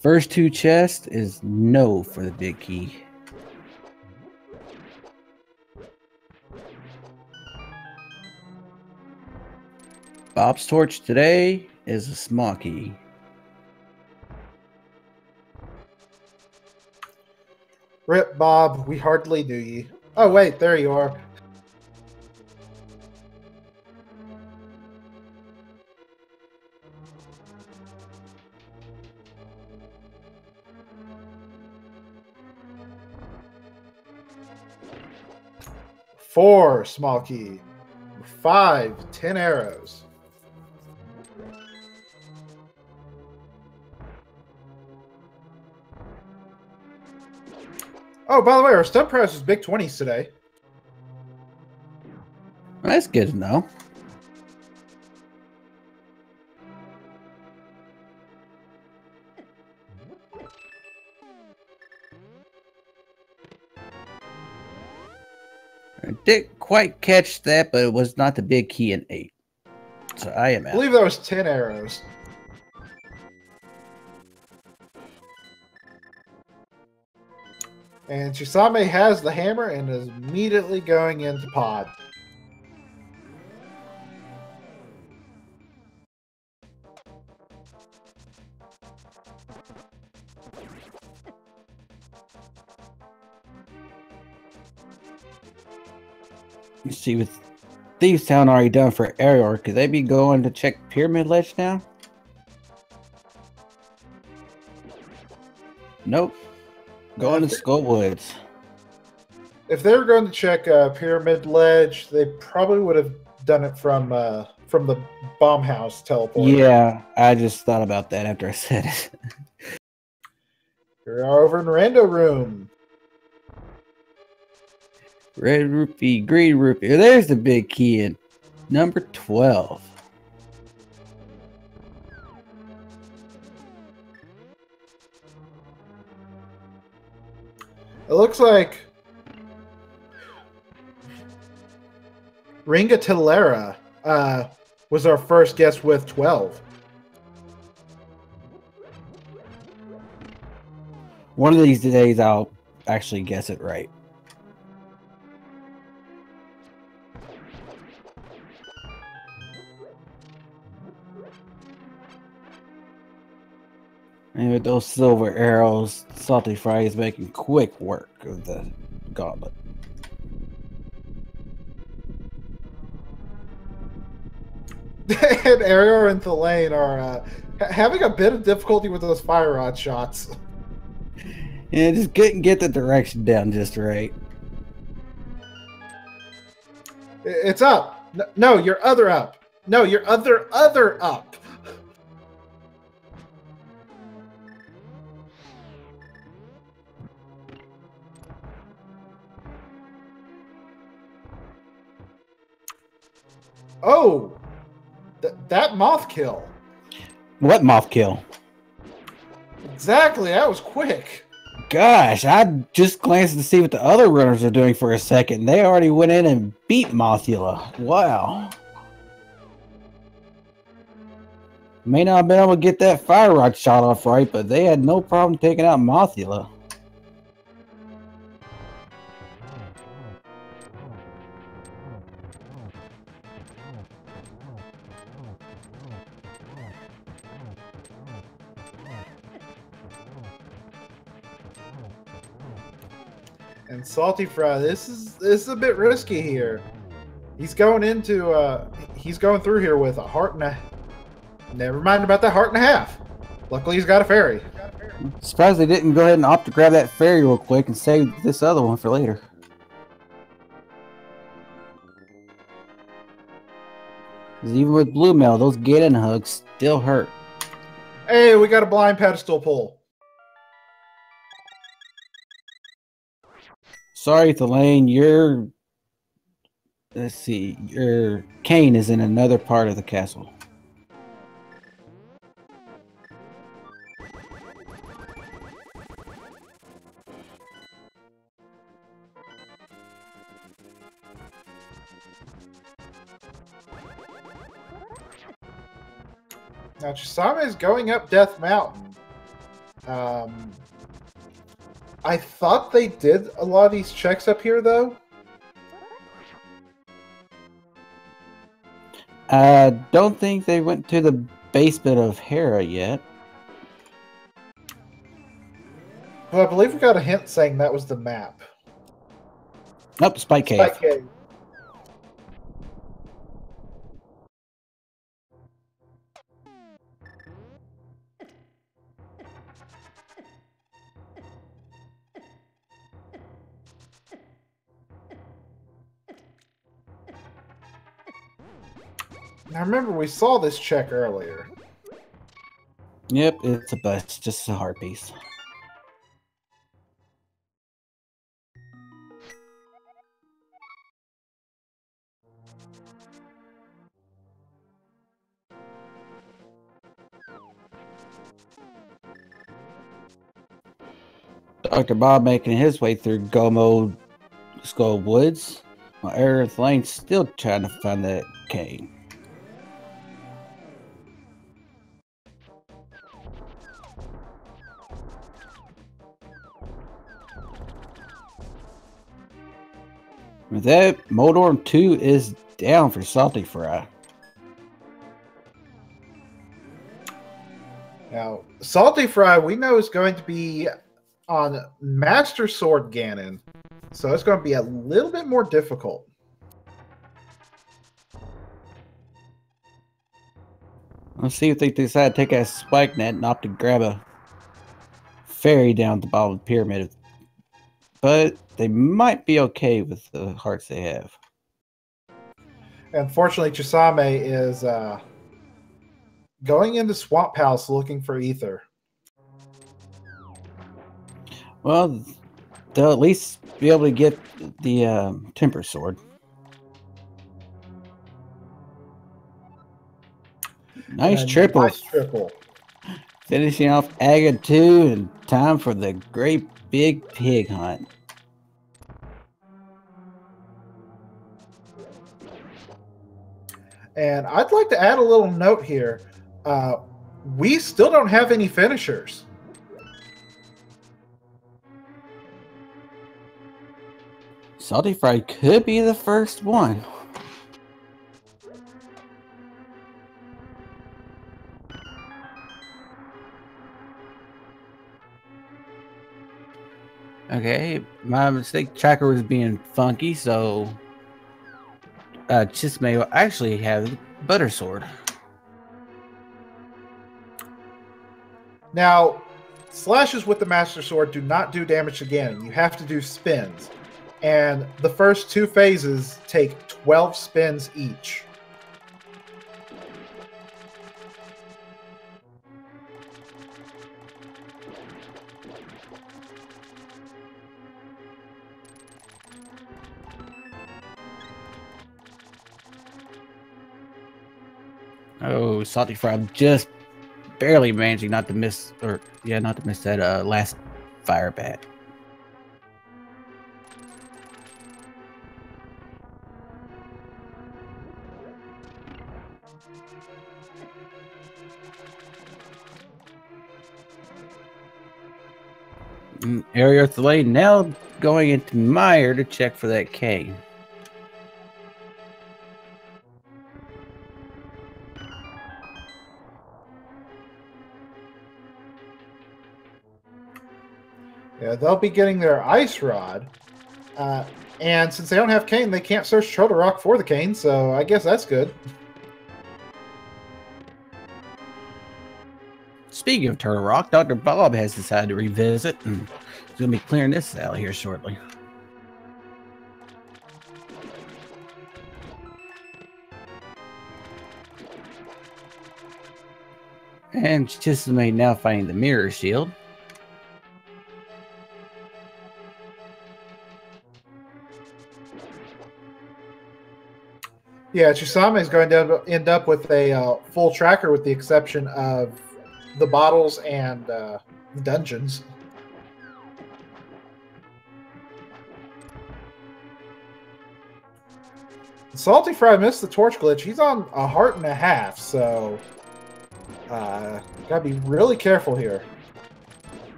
First 2 chests is no for the big key. Bob's torch today is a small key. Rip, Bob, we hardly knew ye. Oh, wait, there you are. Four small key. 5, 10 arrows. Oh, by the way, our stump price is big 20s today. Well, that's good to know. I didn't quite catch that, but it was not the big key in 8. So I am out. I believe that was 10 arrows. And Chisame has the hammer and is immediately going into pod. You see, with Thieves Town already done for Arior, could they be going to check Pyramid Ledge now? Nope. Going to Skull Woods. If they were going to check Pyramid Ledge, they probably would have done it from the bomb house teleport. Yeah, I just thought about that after I said it. We are over in Rando Room. Red rupee, green rupee. There's the big key in number 12. It looks like Ringa Tillera was our first guest with 12. One of these days, I'll actually guess it right. And with those silver arrows, Salty Fry is making quick work of the gauntlet. And Arior and Thelaine are having a bit of difficulty with those fire rod shots. Yeah, just couldn't get the direction down just right. It's up. No, your other up. No, your other up. Oh, that moth kill. What moth kill? Exactly, that was quick. Gosh, I just glanced to see what the other runners are doing for a second. They already went in and beat Mothula. Wow. May not have been able to get that fire rod shot off right, but they had no problem taking out Mothula. And Salty Fry, this is a bit risky here. He's going through here with a heart and a. Never mind about that heart and a half. Luckily, he's got a fairy. Surprised they didn't go ahead and opt to grab that fairy real quick and save this other one for later. Because even with Blue Mail, those get-in hugs still hurt. Hey, we got a blind pedestal pull. Sorry, Thelaine, your cane is in another part of the castle. Now, Chisame is going up Death Mountain. I thought they did a lot of these checks up here, though. I don't think they went to the basement of Hera yet. Well, I believe we got a hint saying that was the map. Nope, Spike Cave. Spike Cave. Now remember, we saw this check earlier. Yep, it's a bust, just a heart piece. Dr. Bob making his way through Gomo Skull Woods, while Aerith Lane's still trying to find that cane. With that, Moldorm 2 is down for Salty Fry. Now, Salty Fry, we know, is going to be on Master Sword Ganon, so it's going to be a little bit more difficult. Let's see if they decide to take a spike net and opt to grab a fairy down at the bottom of the pyramid. But they might be okay with the hearts they have. Unfortunately, Chisame is going into Swamp House looking for ether. Well, they'll at least be able to get the Temper Sword. Nice triple. Nice triple. Finishing off Aga 2 and time for the great big pig hunt. And I'd like to add a little note here. We still don't have any finishers. Salty Fry could be the first one. Okay, my mistake. Tracker was being funky, so Chisame will actually have Butter Sword. Now, slashes with the Master Sword do not do damage to Ganon. You have to do spins. And the first two phases take 12 spins each. Oh, Salty Fry just barely managing not to miss, not to miss that last fire bat. Area Earth Lane now going into Meyer to check for that cane. Yeah, they'll be getting their ice rod. And since they don't have cane, they can't search Turtle Rock for the cane, so I guess that's good. Speaking of Turtle Rock, Dr. Bob has decided to revisit, and he's going to be clearing this out here shortly. And Chisholm now finding the mirror shield. Yeah, Chisame is going to end up with a full tracker with the exception of the bottles and dungeons. Salty Fry missed the torch glitch. He's on 1.5 hearts, so gotta be really careful here.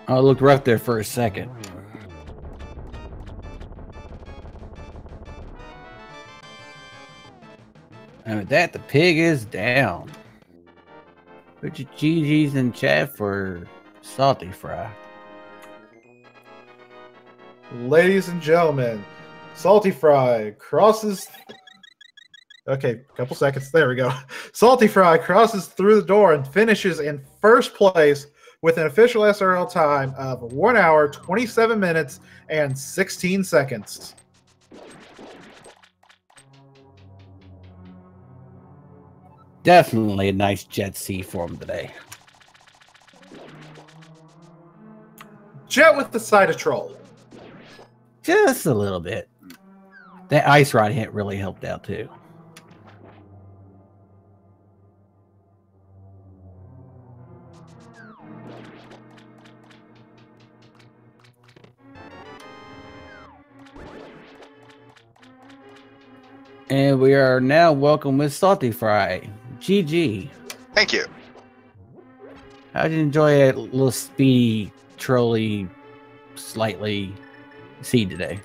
Oh, it looked rough there for a second. And with that, the pig is down. Put your GGs in chat for Salty Fry. Ladies and gentlemen, Salty Fry crosses... Okay, couple seconds. There we go. Salty Fry crosses through the door and finishes in first place with an official SRL time of 1 hour, 27 minutes, and 16 seconds. Definitely a nice Jet C for him today. Jet with the side of troll. Just a little bit. That ice rod hit really helped out too. And we are now welcome with Salty Fry. GG. Thank you. How did you enjoy that little speedy, trolly, slightly seed today?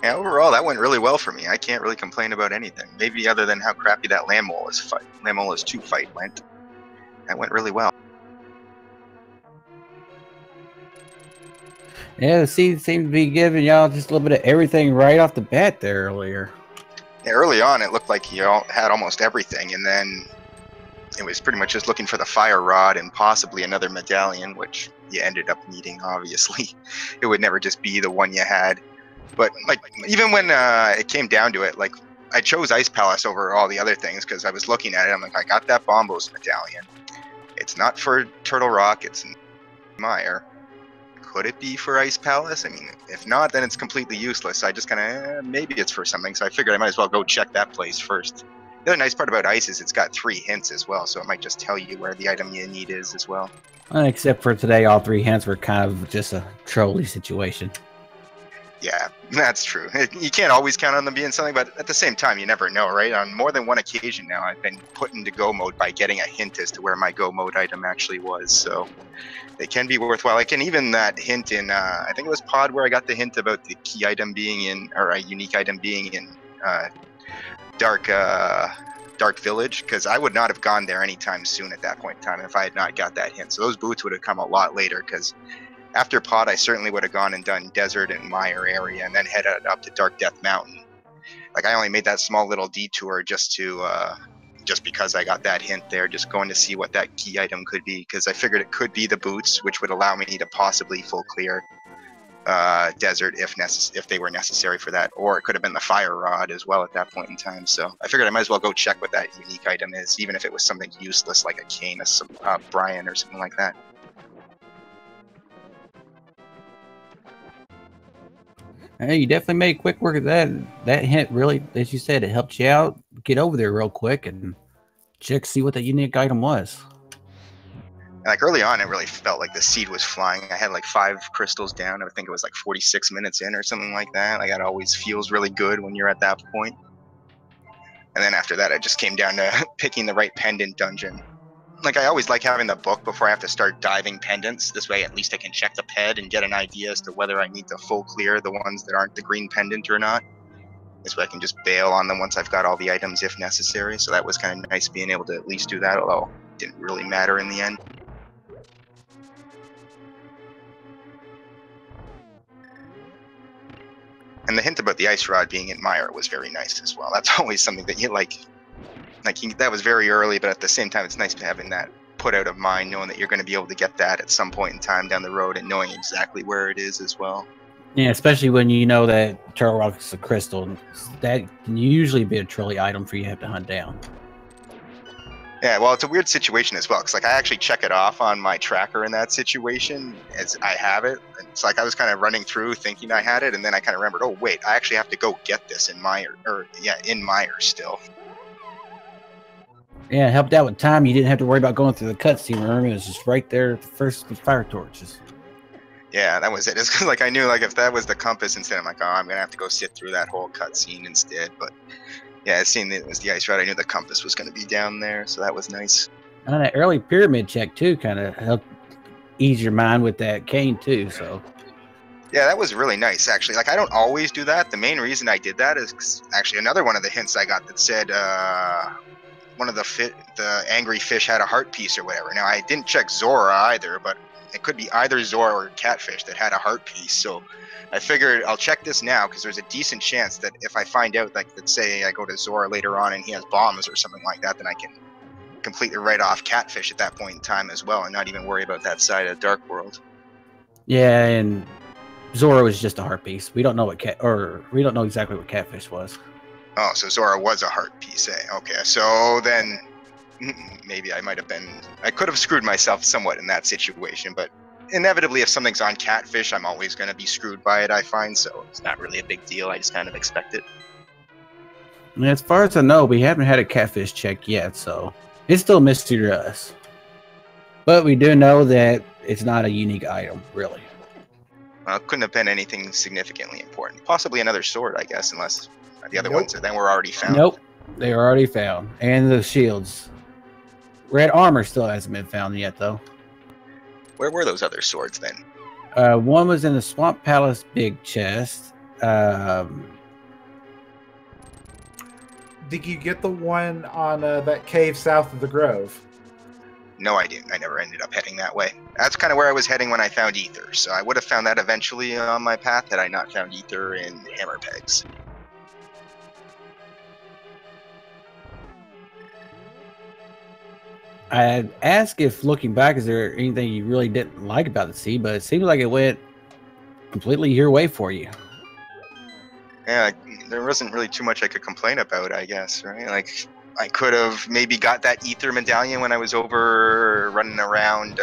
Yeah, overall, that went really well for me. I can't really complain about anything. Maybe other than how crappy that Lamolus 2 fight went. That went really well. Yeah, the seed seemed to be giving y'all just a little bit of everything right off the bat there earlier. Yeah, early on, it looked like you all had almost everything, and then it was pretty much just looking for the fire rod and possibly another medallion, which you ended up needing, obviously. It would never just be the one you had. But, like, even when it came down to it, like, I chose Ice Palace over all the other things because I was looking at it. I'm like, I got that Bombos medallion. It's not for Turtle Rock. It's Meyer. Could it be for Ice Palace? I mean, if not, then it's completely useless. I just kind of, maybe it's for something. So I figured I might as well go check that place first. The other nice part about Ice is it's got 3 hints as well. So it might just tell you where the item you need is as well. Except for today, all 3 hints were kind of just a trolley situation. Yeah, that's true. You can't always count on them being something, but at the same time, you never know, right? On more than one occasion now, I've been put into go mode by getting a hint as to where my go mode item actually was, so they can be worthwhile. Like, and even that hint in, I think it was Pod where I got the hint about the key item being in, or a unique item being in Dark Village, because I would not have gone there anytime soon at that point in time if I had not got that hint. So those boots would have come a lot later, because after Pod, I certainly would have gone and done Desert and Meyer area and then headed up to Dark Death Mountain. Like, I only made that small little detour just because I got that hint there, just going to see what that key item could be, because I figured it could be the boots, which would allow me to possibly full clear Desert if they were necessary for that, or it could have been the fire rod as well at that point in time. So I figured I might as well go check what that unique item is, even if it was something useless like a cane, a Brian, or something like that. Hey, you definitely made quick work of that. That hint really, as you said, it helped you out. Get over there real quick and check, see what that unique item was. And like early on, it really felt like the seed was flying. I had like 5 crystals down. I think it was like 46 minutes in or something like that. Like, it always feels really good when you're at that point. And then after that, I just came down to picking the right pendant dungeon. Like, I always like having the book before I have to start diving pendants. This way, at least I can check the ped and get an idea as to whether I need to full clear the ones that aren't the green pendant or not. This way I can just bail on them once I've got all the items if necessary. So that was kind of nice being able to at least do that, although it didn't really matter in the end. And the hint about the ice rod being in mire was very nice as well. That's always something that you like. That was very early, but at the same time, it's nice having that put out of mind, knowing that you're going to be able to get that at some point in time down the road and knowing exactly where it is as well. Yeah, especially when you know that turtle rock is a crystal. That can usually be a trolley item for you to have to hunt down. Yeah, well, it's a weird situation as well, because like I actually check it off on my tracker in that situation as I have it. It's like I was kind of running through thinking I had it, and then I kind of remembered, oh wait, I actually have to go get this in mire, in mire still. Yeah, it helped out with time. You didn't have to worry about going through the cutscene room. It was just right there at the first with fire torches. Yeah, that was it. It's like I knew, like, if that was the compass instead, I'm like, oh, I'm gonna have to go sit through that whole cutscene instead. But yeah, seeing it was the ice rod, I knew the compass was gonna be down there, so that was nice. And that early pyramid check too kind of helped ease your mind with that cane too. So yeah, that was really nice actually. Like, I don't always do that. The main reason I did that is actually another one of the hints I got that said one of the angry fish had a heart piece or whatever. Now I didn't check Zora either, but it could be either Zora or Catfish that had a heart piece. So I figured I'll check this now because there's a decent chance that if I find out, like, let's say I go to Zora later on and he has bombs or something like that, then I can completely write off Catfish at that point in time as well and not even worry about that side of the Dark World. yeah, and Zora was just a heart piece. We don't know we don't know exactly what Catfish was. Oh, so Zora was a heart piece, eh? Okay, so then maybe I could have screwed myself somewhat in that situation, but inevitably if something's on Catfish, I'm always going to be screwed by it, I find, so it's not really a big deal. I just kind of expect it. And as far as I know, we haven't had a Catfish check yet, so it's still a mystery to us. But we do know that it's not a unique item, really. Well, it couldn't have been anything significantly important. Possibly another sword, I guess, unless the other Nope. ones then were already found. Nope, they are already found. And the shields. Red armor still hasn't been found yet, though. Where were those other swords then? One was in the Swamp Palace big chest. Did you get the one on that cave south of the Grove? No, I didn't. I never ended up heading that way. That's kind of where I was heading when I found Ether, so I would have found that eventually on my path had I not found Ether in Hammer Pegs. I'd ask if, looking back, is there anything you really didn't like about the sea, but it seems like it went completely your way for you. Yeah, there wasn't really too much I could complain about, I guess, right? Like, I could have maybe got that Ether medallion when I was over running around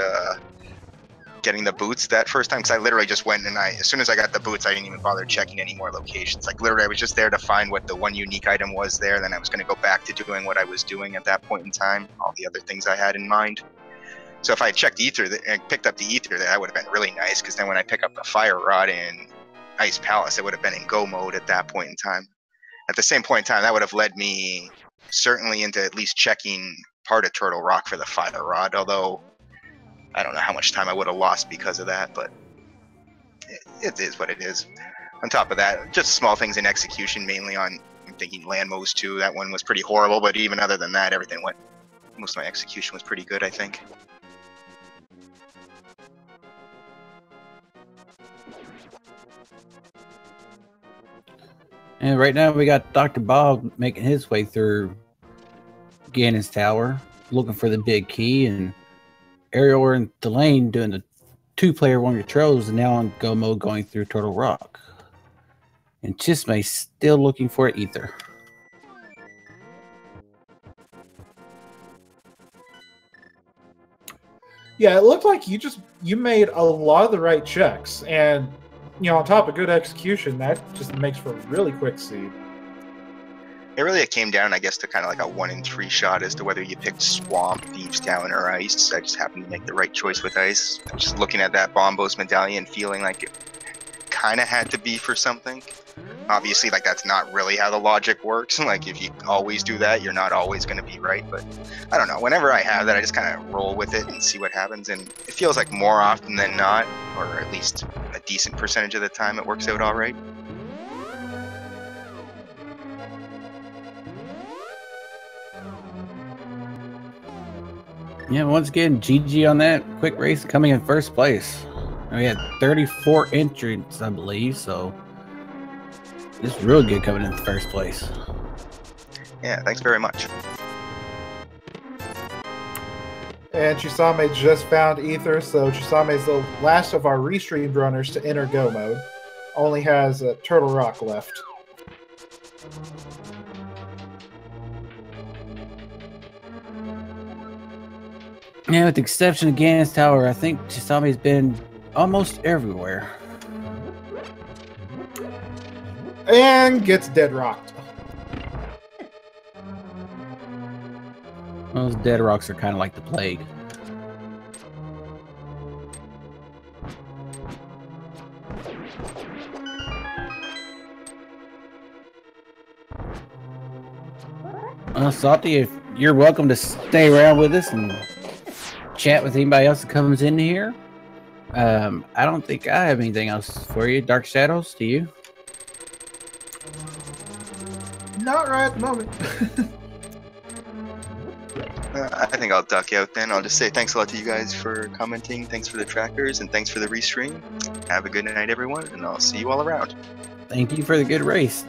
getting the boots that first time, because I literally just went and as soon as I got the boots, I didn't even bother checking any more locations. Like, literally, I was just there to find what the one unique item was there, and then I was going to go back to doing what I was doing at that point in time, all the other things I had in mind. So if I had checked Ether and picked up the Ether, that would have been really nice, because then when I pick up the Fire Rod in Ice Palace, it would have been in go mode at that point in time. At the same point in time, that would have led me certainly into at least checking part of Turtle Rock for the Fire Rod, although I don't know how much time I would have lost because of that, but it is what it is. On top of that, just small things in execution, mainly on, I'm thinking Landmos 2. That one was pretty horrible, but even other than that, most of my execution was pretty good, I think. And right now we got Dr. Bob making his way through Ganon's Tower, looking for the big key, and Ariel and Delane doing the 2-player one controls, and now on go mode going through Turtle Rock. And Chisme still looking for Ether. Yeah, it looked like you made a lot of the right checks, and on top of good execution, that just makes for a really quick seed. It really came down, I guess, to kind of like a 1 in 3 shot as to whether you picked Swamp, Thieves Town, or Ice. I just happened to make the right choice with Ice. Just looking at that Bombos medallion, feeling like it kind of had to be for something. Obviously, like, that's not really how the logic works. Like, if you always do that, you're not always going to be right. But I don't know. Whenever I have that, I just kind of roll with it and see what happens. And it feels like more often than not, or at least a decent percentage of the time, it works out all right. Yeah, once again, GG on that quick race, coming in first place. We had 34 entrants, I believe, so it's real good coming in first place. Yeah, thanks very much. And Chisame just found Ether, so Chisame is the last of our restreamed runners to enter Go mode. Only has Turtle Rock left. Yeah, with the exception of Gans Tower, I think Chisame's been almost everywhere. And gets dead rocked. Those dead rocks are kind of like the plague. Salty, if you're welcome to stay around with us and chat with anybody else that comes in here. I don't think I have anything else for you. Dark Shadows, to you? Not right at the moment. I think I'll duck out then. I'll just say thanks a lot to you guys for commenting. Thanks for the trackers, and thanks for the restream. Have a good night, everyone, and I'll see you all around. Thank you for the good race.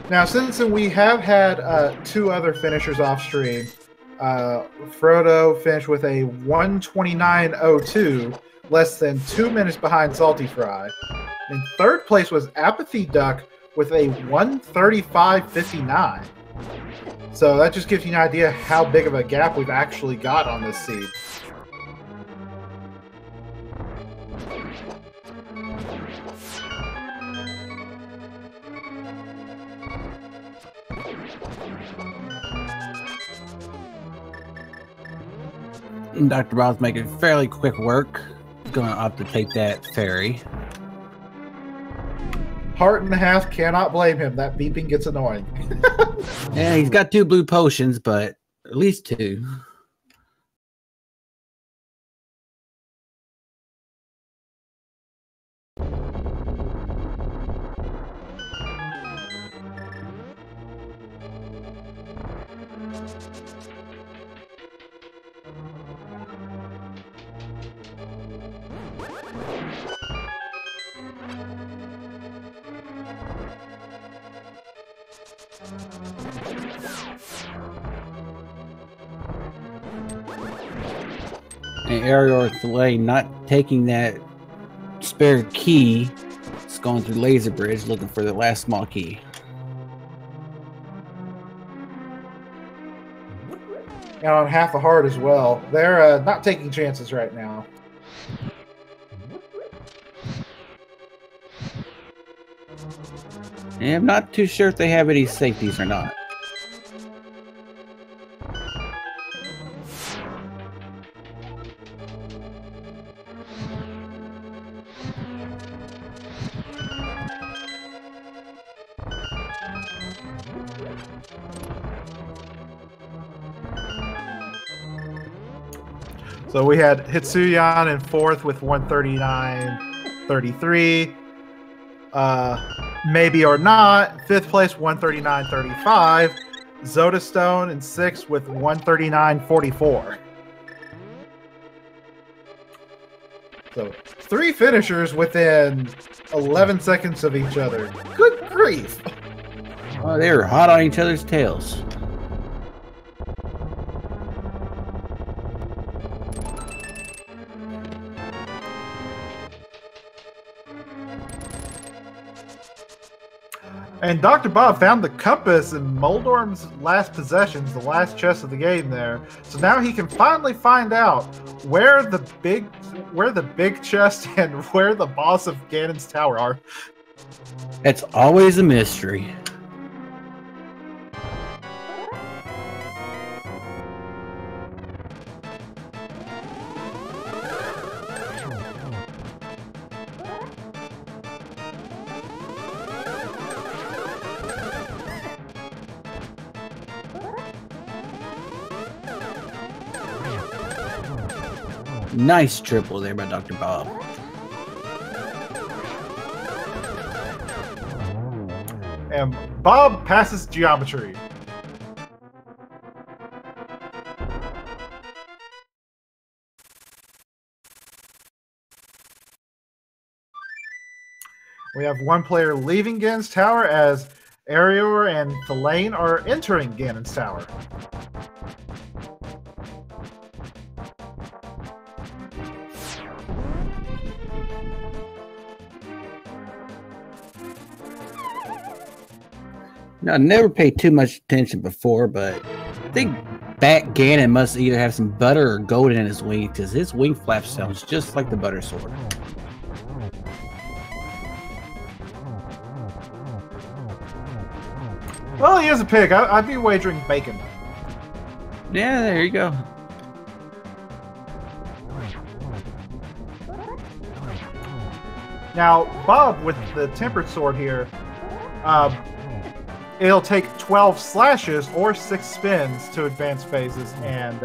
Now, since we have had 2 other finishers off stream, Frodo finished with a 1:29.02, less than 2 minutes behind Salty Fry. In third place was Apathy Duck with a 1:35.59. So that just gives you an idea how big of a gap we've actually got on this seed. And Dr. Bob's making fairly quick work. Going to opt to take that ferry. Heart and a half, cannot blame him. That beeping gets annoying. Yeah, he's got 2 blue potions, but at least 2. And Arior Lane not taking that spare key. It's going through Laser Bridge looking for the last small key. And on half a heart as well. They're not taking chances right now. And I'm not too sure if they have any safeties or not. So we had Hitsuyan in fourth with 139.33. Maybe or not, fifth place 139.35. Zoda Stone in sixth with 139.44. So 3 finishers within 11 seconds of each other. Good grief! Oh, they were hot on each other's tails. And Dr. Bob found the compass in Moldorm's last possessions, the last chest of the game there. So now he can finally find out where the big chest and where the boss of Ganon's tower are. It's always a mystery. Nice triple there by Dr. Bob. And Bob passes geometry. We have one player leaving Ganon's tower as Arior and Thelaine are entering Ganon's tower. Now, I never paid too much attention before, but I think Bat Ganon must either have some butter or gold in his wing, because his wing flap sounds just like the butter sword. Well, he is a pig. I'd be wagering bacon. Yeah, there you go. Now, Bob with the tempered sword here, it'll take 12 slashes or 6 spins to advance phases, and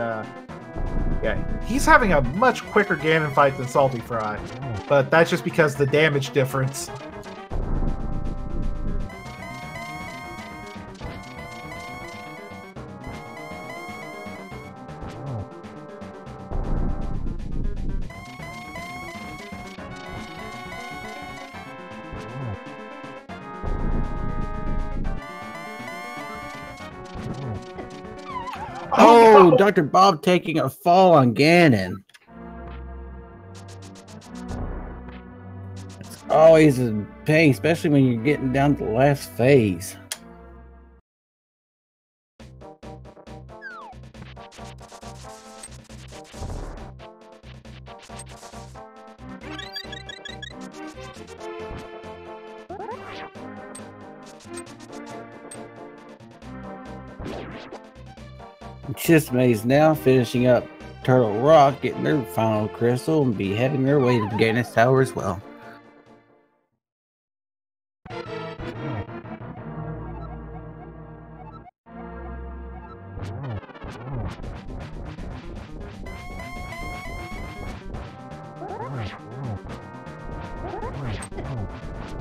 yeah, he's having a much quicker Ganon fight than Salty Fry, but that's just because the damage difference. Oh, no. Dr. Bob taking a fall on Ganon. It's always a pain, especially when you're getting down to the last phase. Chismay's now finishing up Turtle Rock, getting their final crystal, and be heading their way to Ganon's tower as well.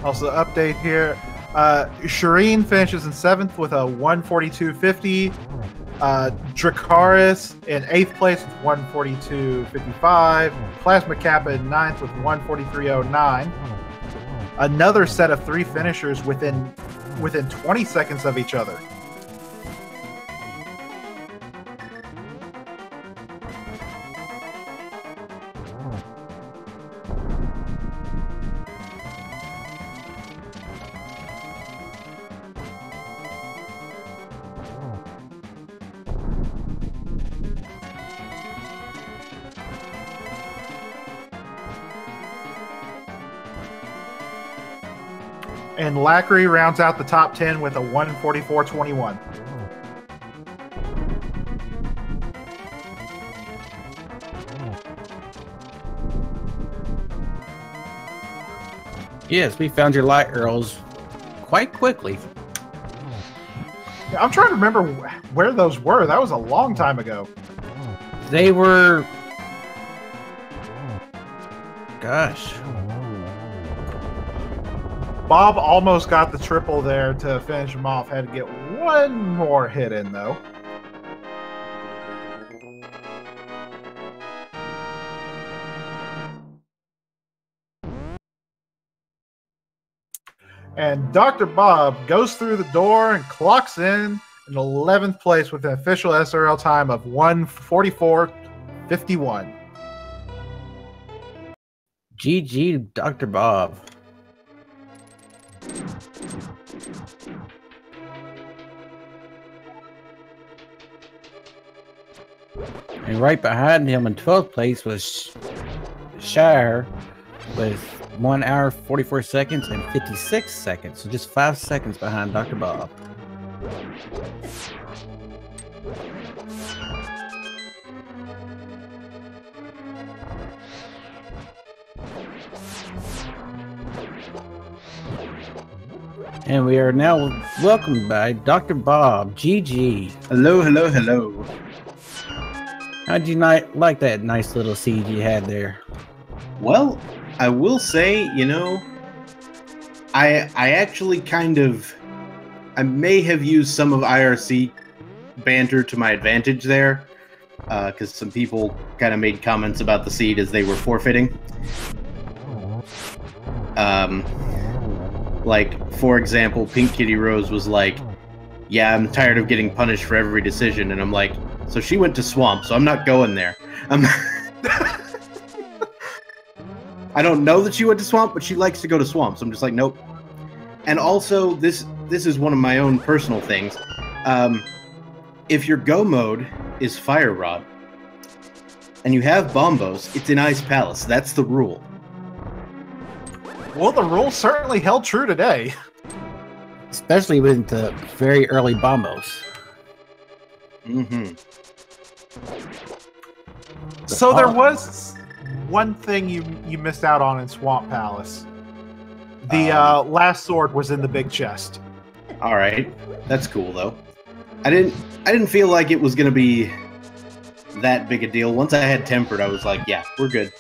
Also, update here. Shireen finishes in 7th with a 142.50. Dracaris in 8th place with 142.55. Plasma Kappa in 9th with 143.09. Another set of 3 finishers within 20 seconds of each other. And Lackery rounds out the top 10 with a 144.21. Yes, we found your light earls quite quickly. I'm trying to remember where those were. That was a long time ago. They were... Gosh. Bob almost got the triple there to finish him off. Had to get one more hit in, though. And Dr. Bob goes through the door and clocks in 11th place with an official SRL time of 1:44.51. GG, Dr. Bob. And right behind him in 12th place was Shire with 1 hour, 44 seconds, and 56 seconds. So just 5 seconds behind Dr. Bob. And we are now welcomed by Dr. Bob. GG. Hello, hello, hello. How'd you not like that nice little seed you had there? Well, I will say, you know, I actually I may have used some of IRC banter to my advantage there, because some people kind of made comments about the seed as they were forfeiting. Like, for example, Pink Kitty Rose was like, yeah, I'm tired of getting punished for every decision, and I'm like, so she went to Swamp, so I'm not going there. I don't know that she went to Swamp, but she likes to go to Swamp, so I'm just like, nope. And also, this is one of my own personal things. If your go mode is Fire Rod, and you have Bombos, it's in Ice Palace. That's the rule. Well, the rule certainly held true today. Especially with the very early Bombos. Mm-hmm. So there was one thing you missed out on in Swamp Palace. The last sword was in the big chest. All right, that's cool though. I didn't feel like it was gonna be that big a deal. Once I had tempered, I was like, yeah, we're good.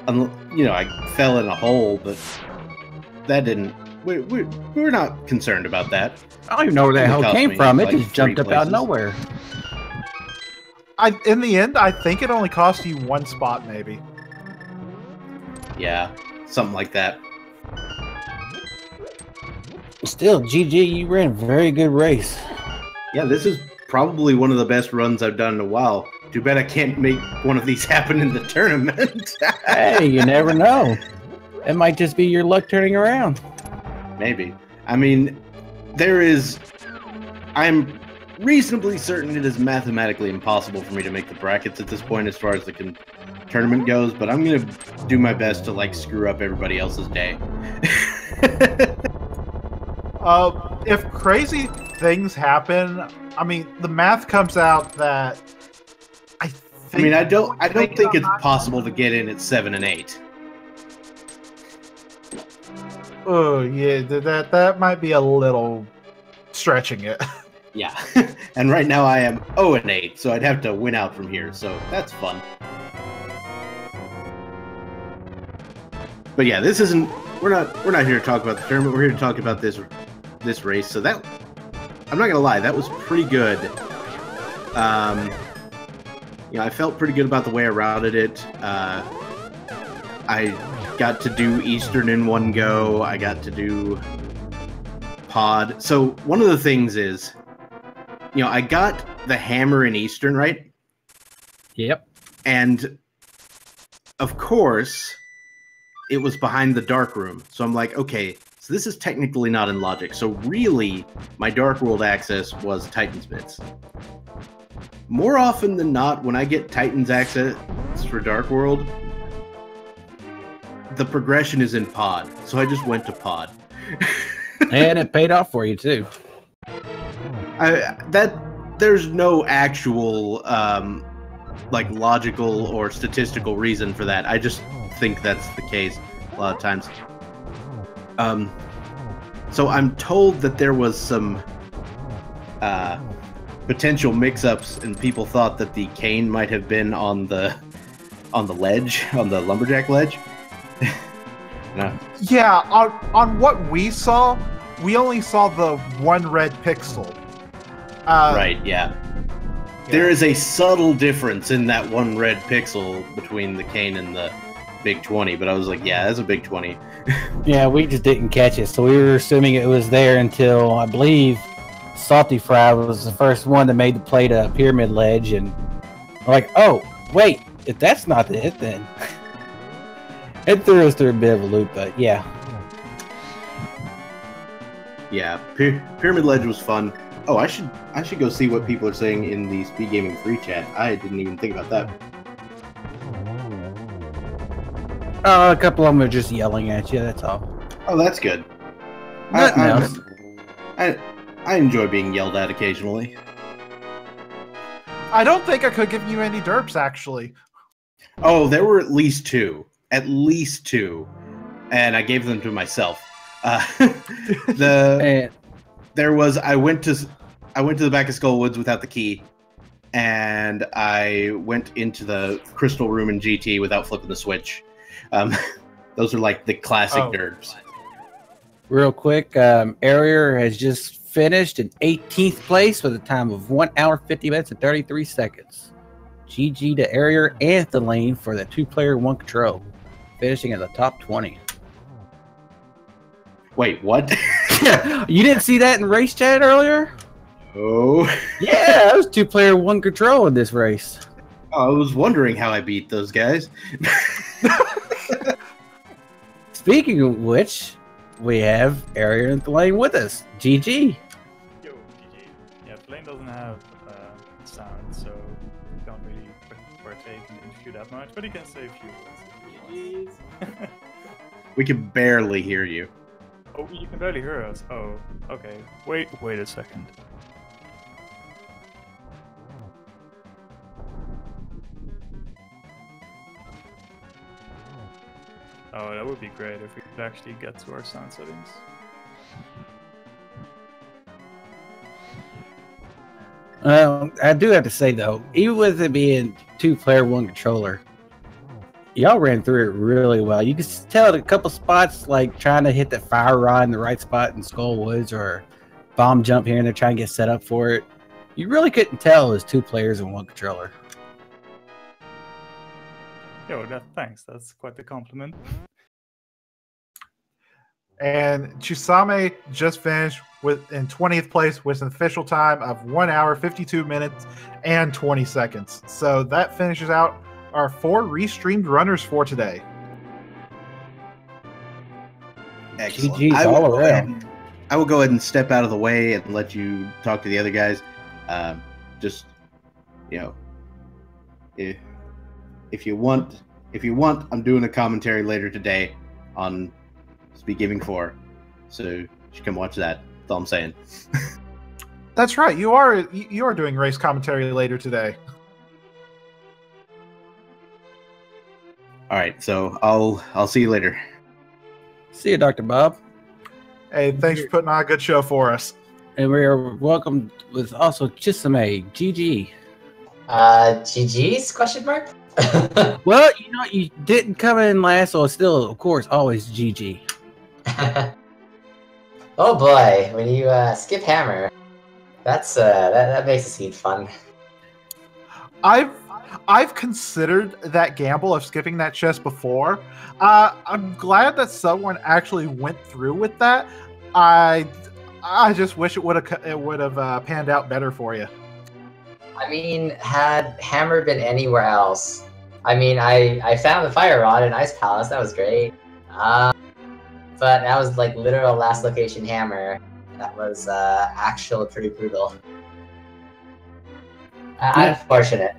You know, I fell in a hole, but that didn't. We're not concerned about that. I don't even know where the hell it came from. It like just jumped up out of places. nowhere. In the end, I think it only cost you one spot, maybe. Yeah, something like that. Still, GG, you ran a very good race. Yeah, this is probably one of the best runs I've done in a while. Too bad I can't make one of these happen in the tournament. Hey, you never know. It might just be your luck turning around. Maybe. I mean, I'm reasonably certain it is mathematically impossible for me to make the brackets at this point as far as the tournament goes, but I'm going to do my best to, like, screw up everybody else's day. If crazy things happen, I mean, the math comes out that I don't think it's possible to get in at 7 and 8. Oh yeah, that might be a little stretching it. Yeah, and right now I am 0 and 8, so I'd have to win out from here. So that's fun. But yeah, this isn't. We're not here to talk about the tournament. We're here to talk about this race. So that, I'm not gonna lie, that was pretty good. You know, I felt pretty good about the way I routed it. I got to do Eastern in one go. I got to do Pod. So one of the things is, you know, I got the hammer in Eastern, right? Yep. And of course, it was behind the dark room. So I'm like, okay, so this is technically not in logic. So really, my Dark World access was Titan's Bits. More often than not, when I get Titan's access for Dark World, the progression is in Pod. So I just went to Pod. And it paid off for you, too. There's no actual, like, logical or statistical reason for that. I just think that's the case a lot of times. So I'm told that there was some potential mix-ups, and people thought that the cane might have been on the ledge, on the lumberjack ledge. No. Yeah, on what we saw, we only saw the one red pixel. Right, yeah. There is a subtle difference in that one red pixel between the cane and the big 20, but I was like, yeah, that's a big 20. Yeah, we just didn't catch it, so we were assuming it was there until, I believe, Salty Fry was the first one that made the play to Pyramid Ledge, and we're like, oh, wait, if that's not the hit, then it threw us through a bit of a loop, but yeah. Yeah, Pyramid Ledge was fun. Oh, I should go see what people are saying in the Speed Gaming free chat. I didn't even think about that. A couple of them are just yelling at you. That's all. Oh, that's good. Nothing else. I enjoy being yelled at occasionally. I don't think I could give you any derps, actually. Oh, there were at least two. At least two. And I gave them to myself. There was I went to the back of Skull Woods without the key, and I went into the crystal room in GT without flipping the switch. Those are like the classic derps. Real quick, Arier has just finished in 18th place with a time of 1 hour, 50 minutes, and 33 seconds. GG to Arier and the lane for the 2-player 1 control, finishing in the top 20. Wait, what? You didn't see that in race chat earlier? Oh. Yeah, that was 2-player 1 control in this race. I was wondering how I beat those guys. Speaking of which, we have Arier and the lane with us. GG. Yo, GG. Yeah, Flame doesn't have sound, so he can't really partake in the interview that much, but he can say a few words. We can barely hear you. Oh, you can barely hear us. Oh, okay. Wait a second. Oh, that would be great if we could actually get to our sound settings. I do have to say though, even with it being 2-player 1 controller, y'all ran through it really well. You could tell at a couple spots, like trying to hit the fire rod in the right spot in Skull Woods, or bomb jump here and they're trying to get set up for it. You really couldn't tell it was 2 players and 1 controller. Yo, thanks. That's quite the compliment. And Chisame just finished in 20th place with an official time of 1 hour, 52 minutes, and 20 seconds. So that finishes out our 4 restreamed runners for today. Excellent. GG's all around. I will go ahead and step out of the way and let you talk to the other guys. Just, you know, if you want, I'm doing a commentary later today on Speed Gaming 4, so you should come watch that. That's all I'm saying. That's right. You are doing race commentary later today. All right, so I'll see you later. See you, Dr. Bob. Hey, thanks for putting on a good show for us. And we are welcomed with also Chisame. GG. GG's question mark? Well, you know, you didn't come in last, so it's still, of course, always GG. Oh boy, when you skip hammer, that's that makes the seed fun. I've considered that gamble of skipping that chest before. I'm glad that someone actually went through with that. I just wish it would have panned out better for you. I mean, had hammer been anywhere else, I mean, I found the fire rod in Ice Palace. That was great. But that was like literal last location hammer. That was actually pretty brutal. Unfortunate.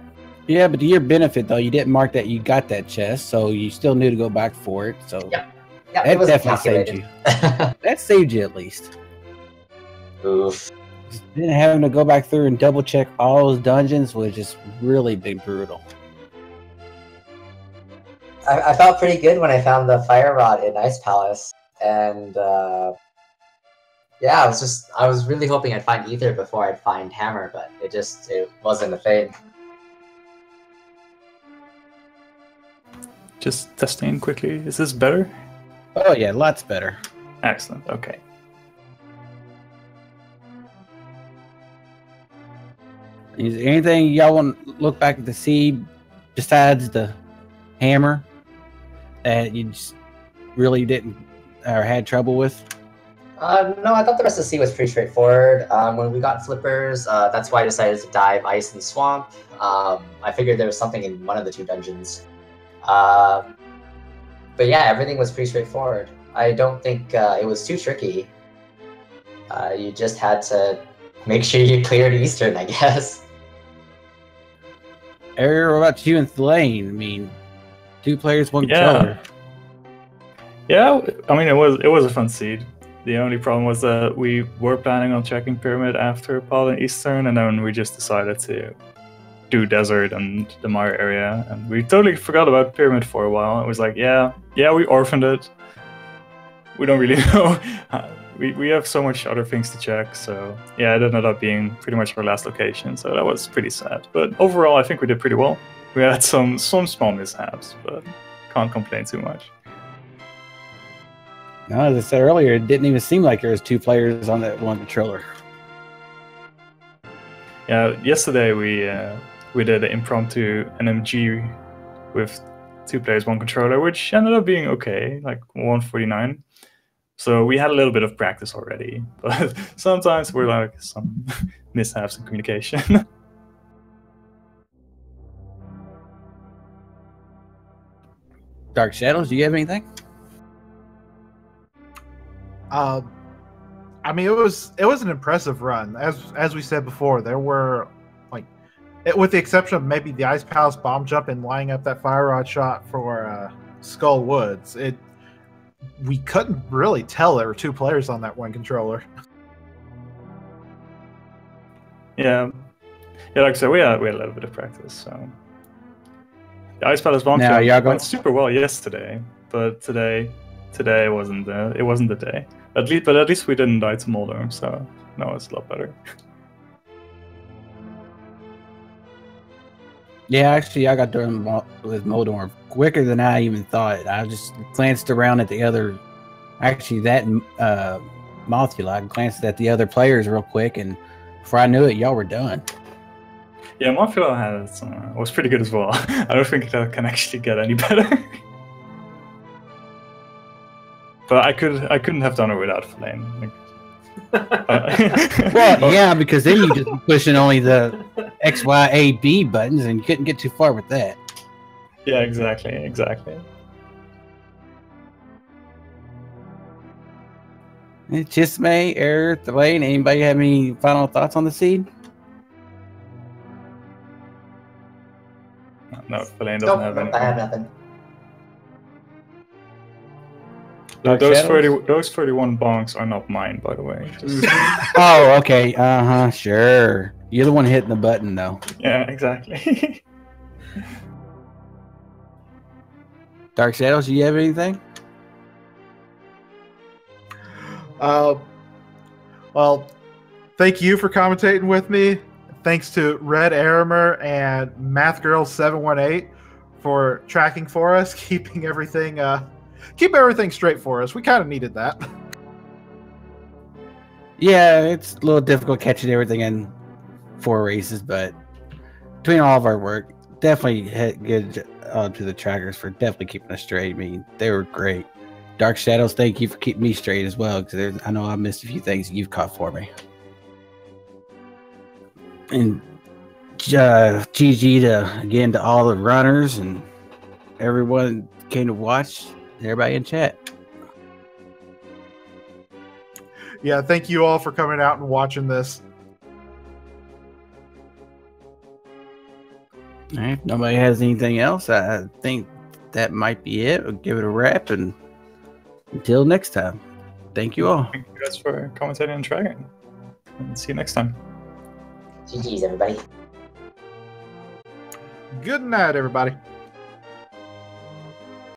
Yeah, but to your benefit, though, you didn't mark that you got that chest, so you still knew to go back for it. So Yep, that definitely saved you. That saved you at least. Oof. Just then having to go back through and double check all those dungeons was just really big brutal. I felt pretty good when I found the fire rod in Ice Palace, and yeah, I was really hoping I'd find ether before I'd find hammer, but it wasn't a thing. Just testing quickly. Is this better? Oh yeah, lots better. Excellent. Okay. Is there anything y'all want to look back to see besides the hammer that you just really didn't or had trouble with? No, I thought the rest of the sea was pretty straightforward. When we got flippers, that's why I decided to dive ice and swamp. I figured there was something in one of the 2 dungeons. But yeah, everything was pretty straightforward. I don't think it was too tricky. You just had to make sure you cleared Eastern, I guess. Eric, what about you and Thelaine? I mean, 2 players, 1 Yeah. controller. Yeah, I mean, it was a fun seed. The only problem was that we were planning on checking Pyramid after Pod and Eastern, and then we just decided to do Desert and the Mire area, and we totally forgot about Pyramid for a while. It was like, yeah, we orphaned it. We don't really know. We have so much other things to check, so yeah, it ended up being pretty much our last location, so that was pretty sad. But overall, I think we did pretty well. We had some small mishaps, but can't complain too much. No, as I said earlier, it didn't even seem like there was 2 players on that 1 controller. Yeah, yesterday we did an impromptu NMG with 2 players, 1 controller, which ended up being okay, like 149. So we had a little bit of practice already, but sometimes we're like some mishaps in communication. Dark Shadows, do you have anything? I mean, it was an impressive run. As we said before, there were with the exception of maybe the Ice Palace bomb jump and lining up that fire rod shot for Skull Woods, we couldn't really tell there were 2 players on that 1 controller. Yeah, like I said, we had a little bit of practice. So the Ice Palace bomb Now, jump went super well yesterday, but today wasn't the day. At least we didn't die to Mulder, so now it's a lot better. Yeah, actually, I got done with Moldor quicker than I even thought. I just glanced around at the other... Actually, that Mothula, I glanced at the other players real quick, and before I knew it, y'all were done. Yeah, Mothula was pretty good as well. I don't think that can actually get any better. But I couldn't have done it without Flame. Well, yeah, because then you just be pushing only the X, Y, A, B buttons, and you couldn't get too far with that. Yeah, exactly. Chisme, Eric, Thelaine, anybody have any final thoughts on the seed? No, Flame doesn't have anything. I have nothing. Those 31 bonks are not mine, by the way. Oh, okay. Sure. You're the one hitting the button, though. Yeah, exactly. Dark Shadows, do you have anything? Well, thank you for commentating with me. Thanks to Red Arimer and Math Girl 718 for tracking for us, keeping everything straight for us. We kind of needed that. Yeah, it's a little difficult catching everything in 4 races, but between all of our work, definitely good to the trackers for definitely keeping us straight. I mean, they were great. Dark Shadows, thank you for keeping me straight as well, because I know I missed a few things you've caught for me. And GG again to all the runners and everyone came to watch, everybody in chat. Yeah, thank you all for coming out and watching this. All right, if nobody has anything else, I think that might be it. We'll give it a wrap, and until next time, thank you all. Thank you guys for commentating and tracking. And see you next time. GG's, everybody. Good night, everybody.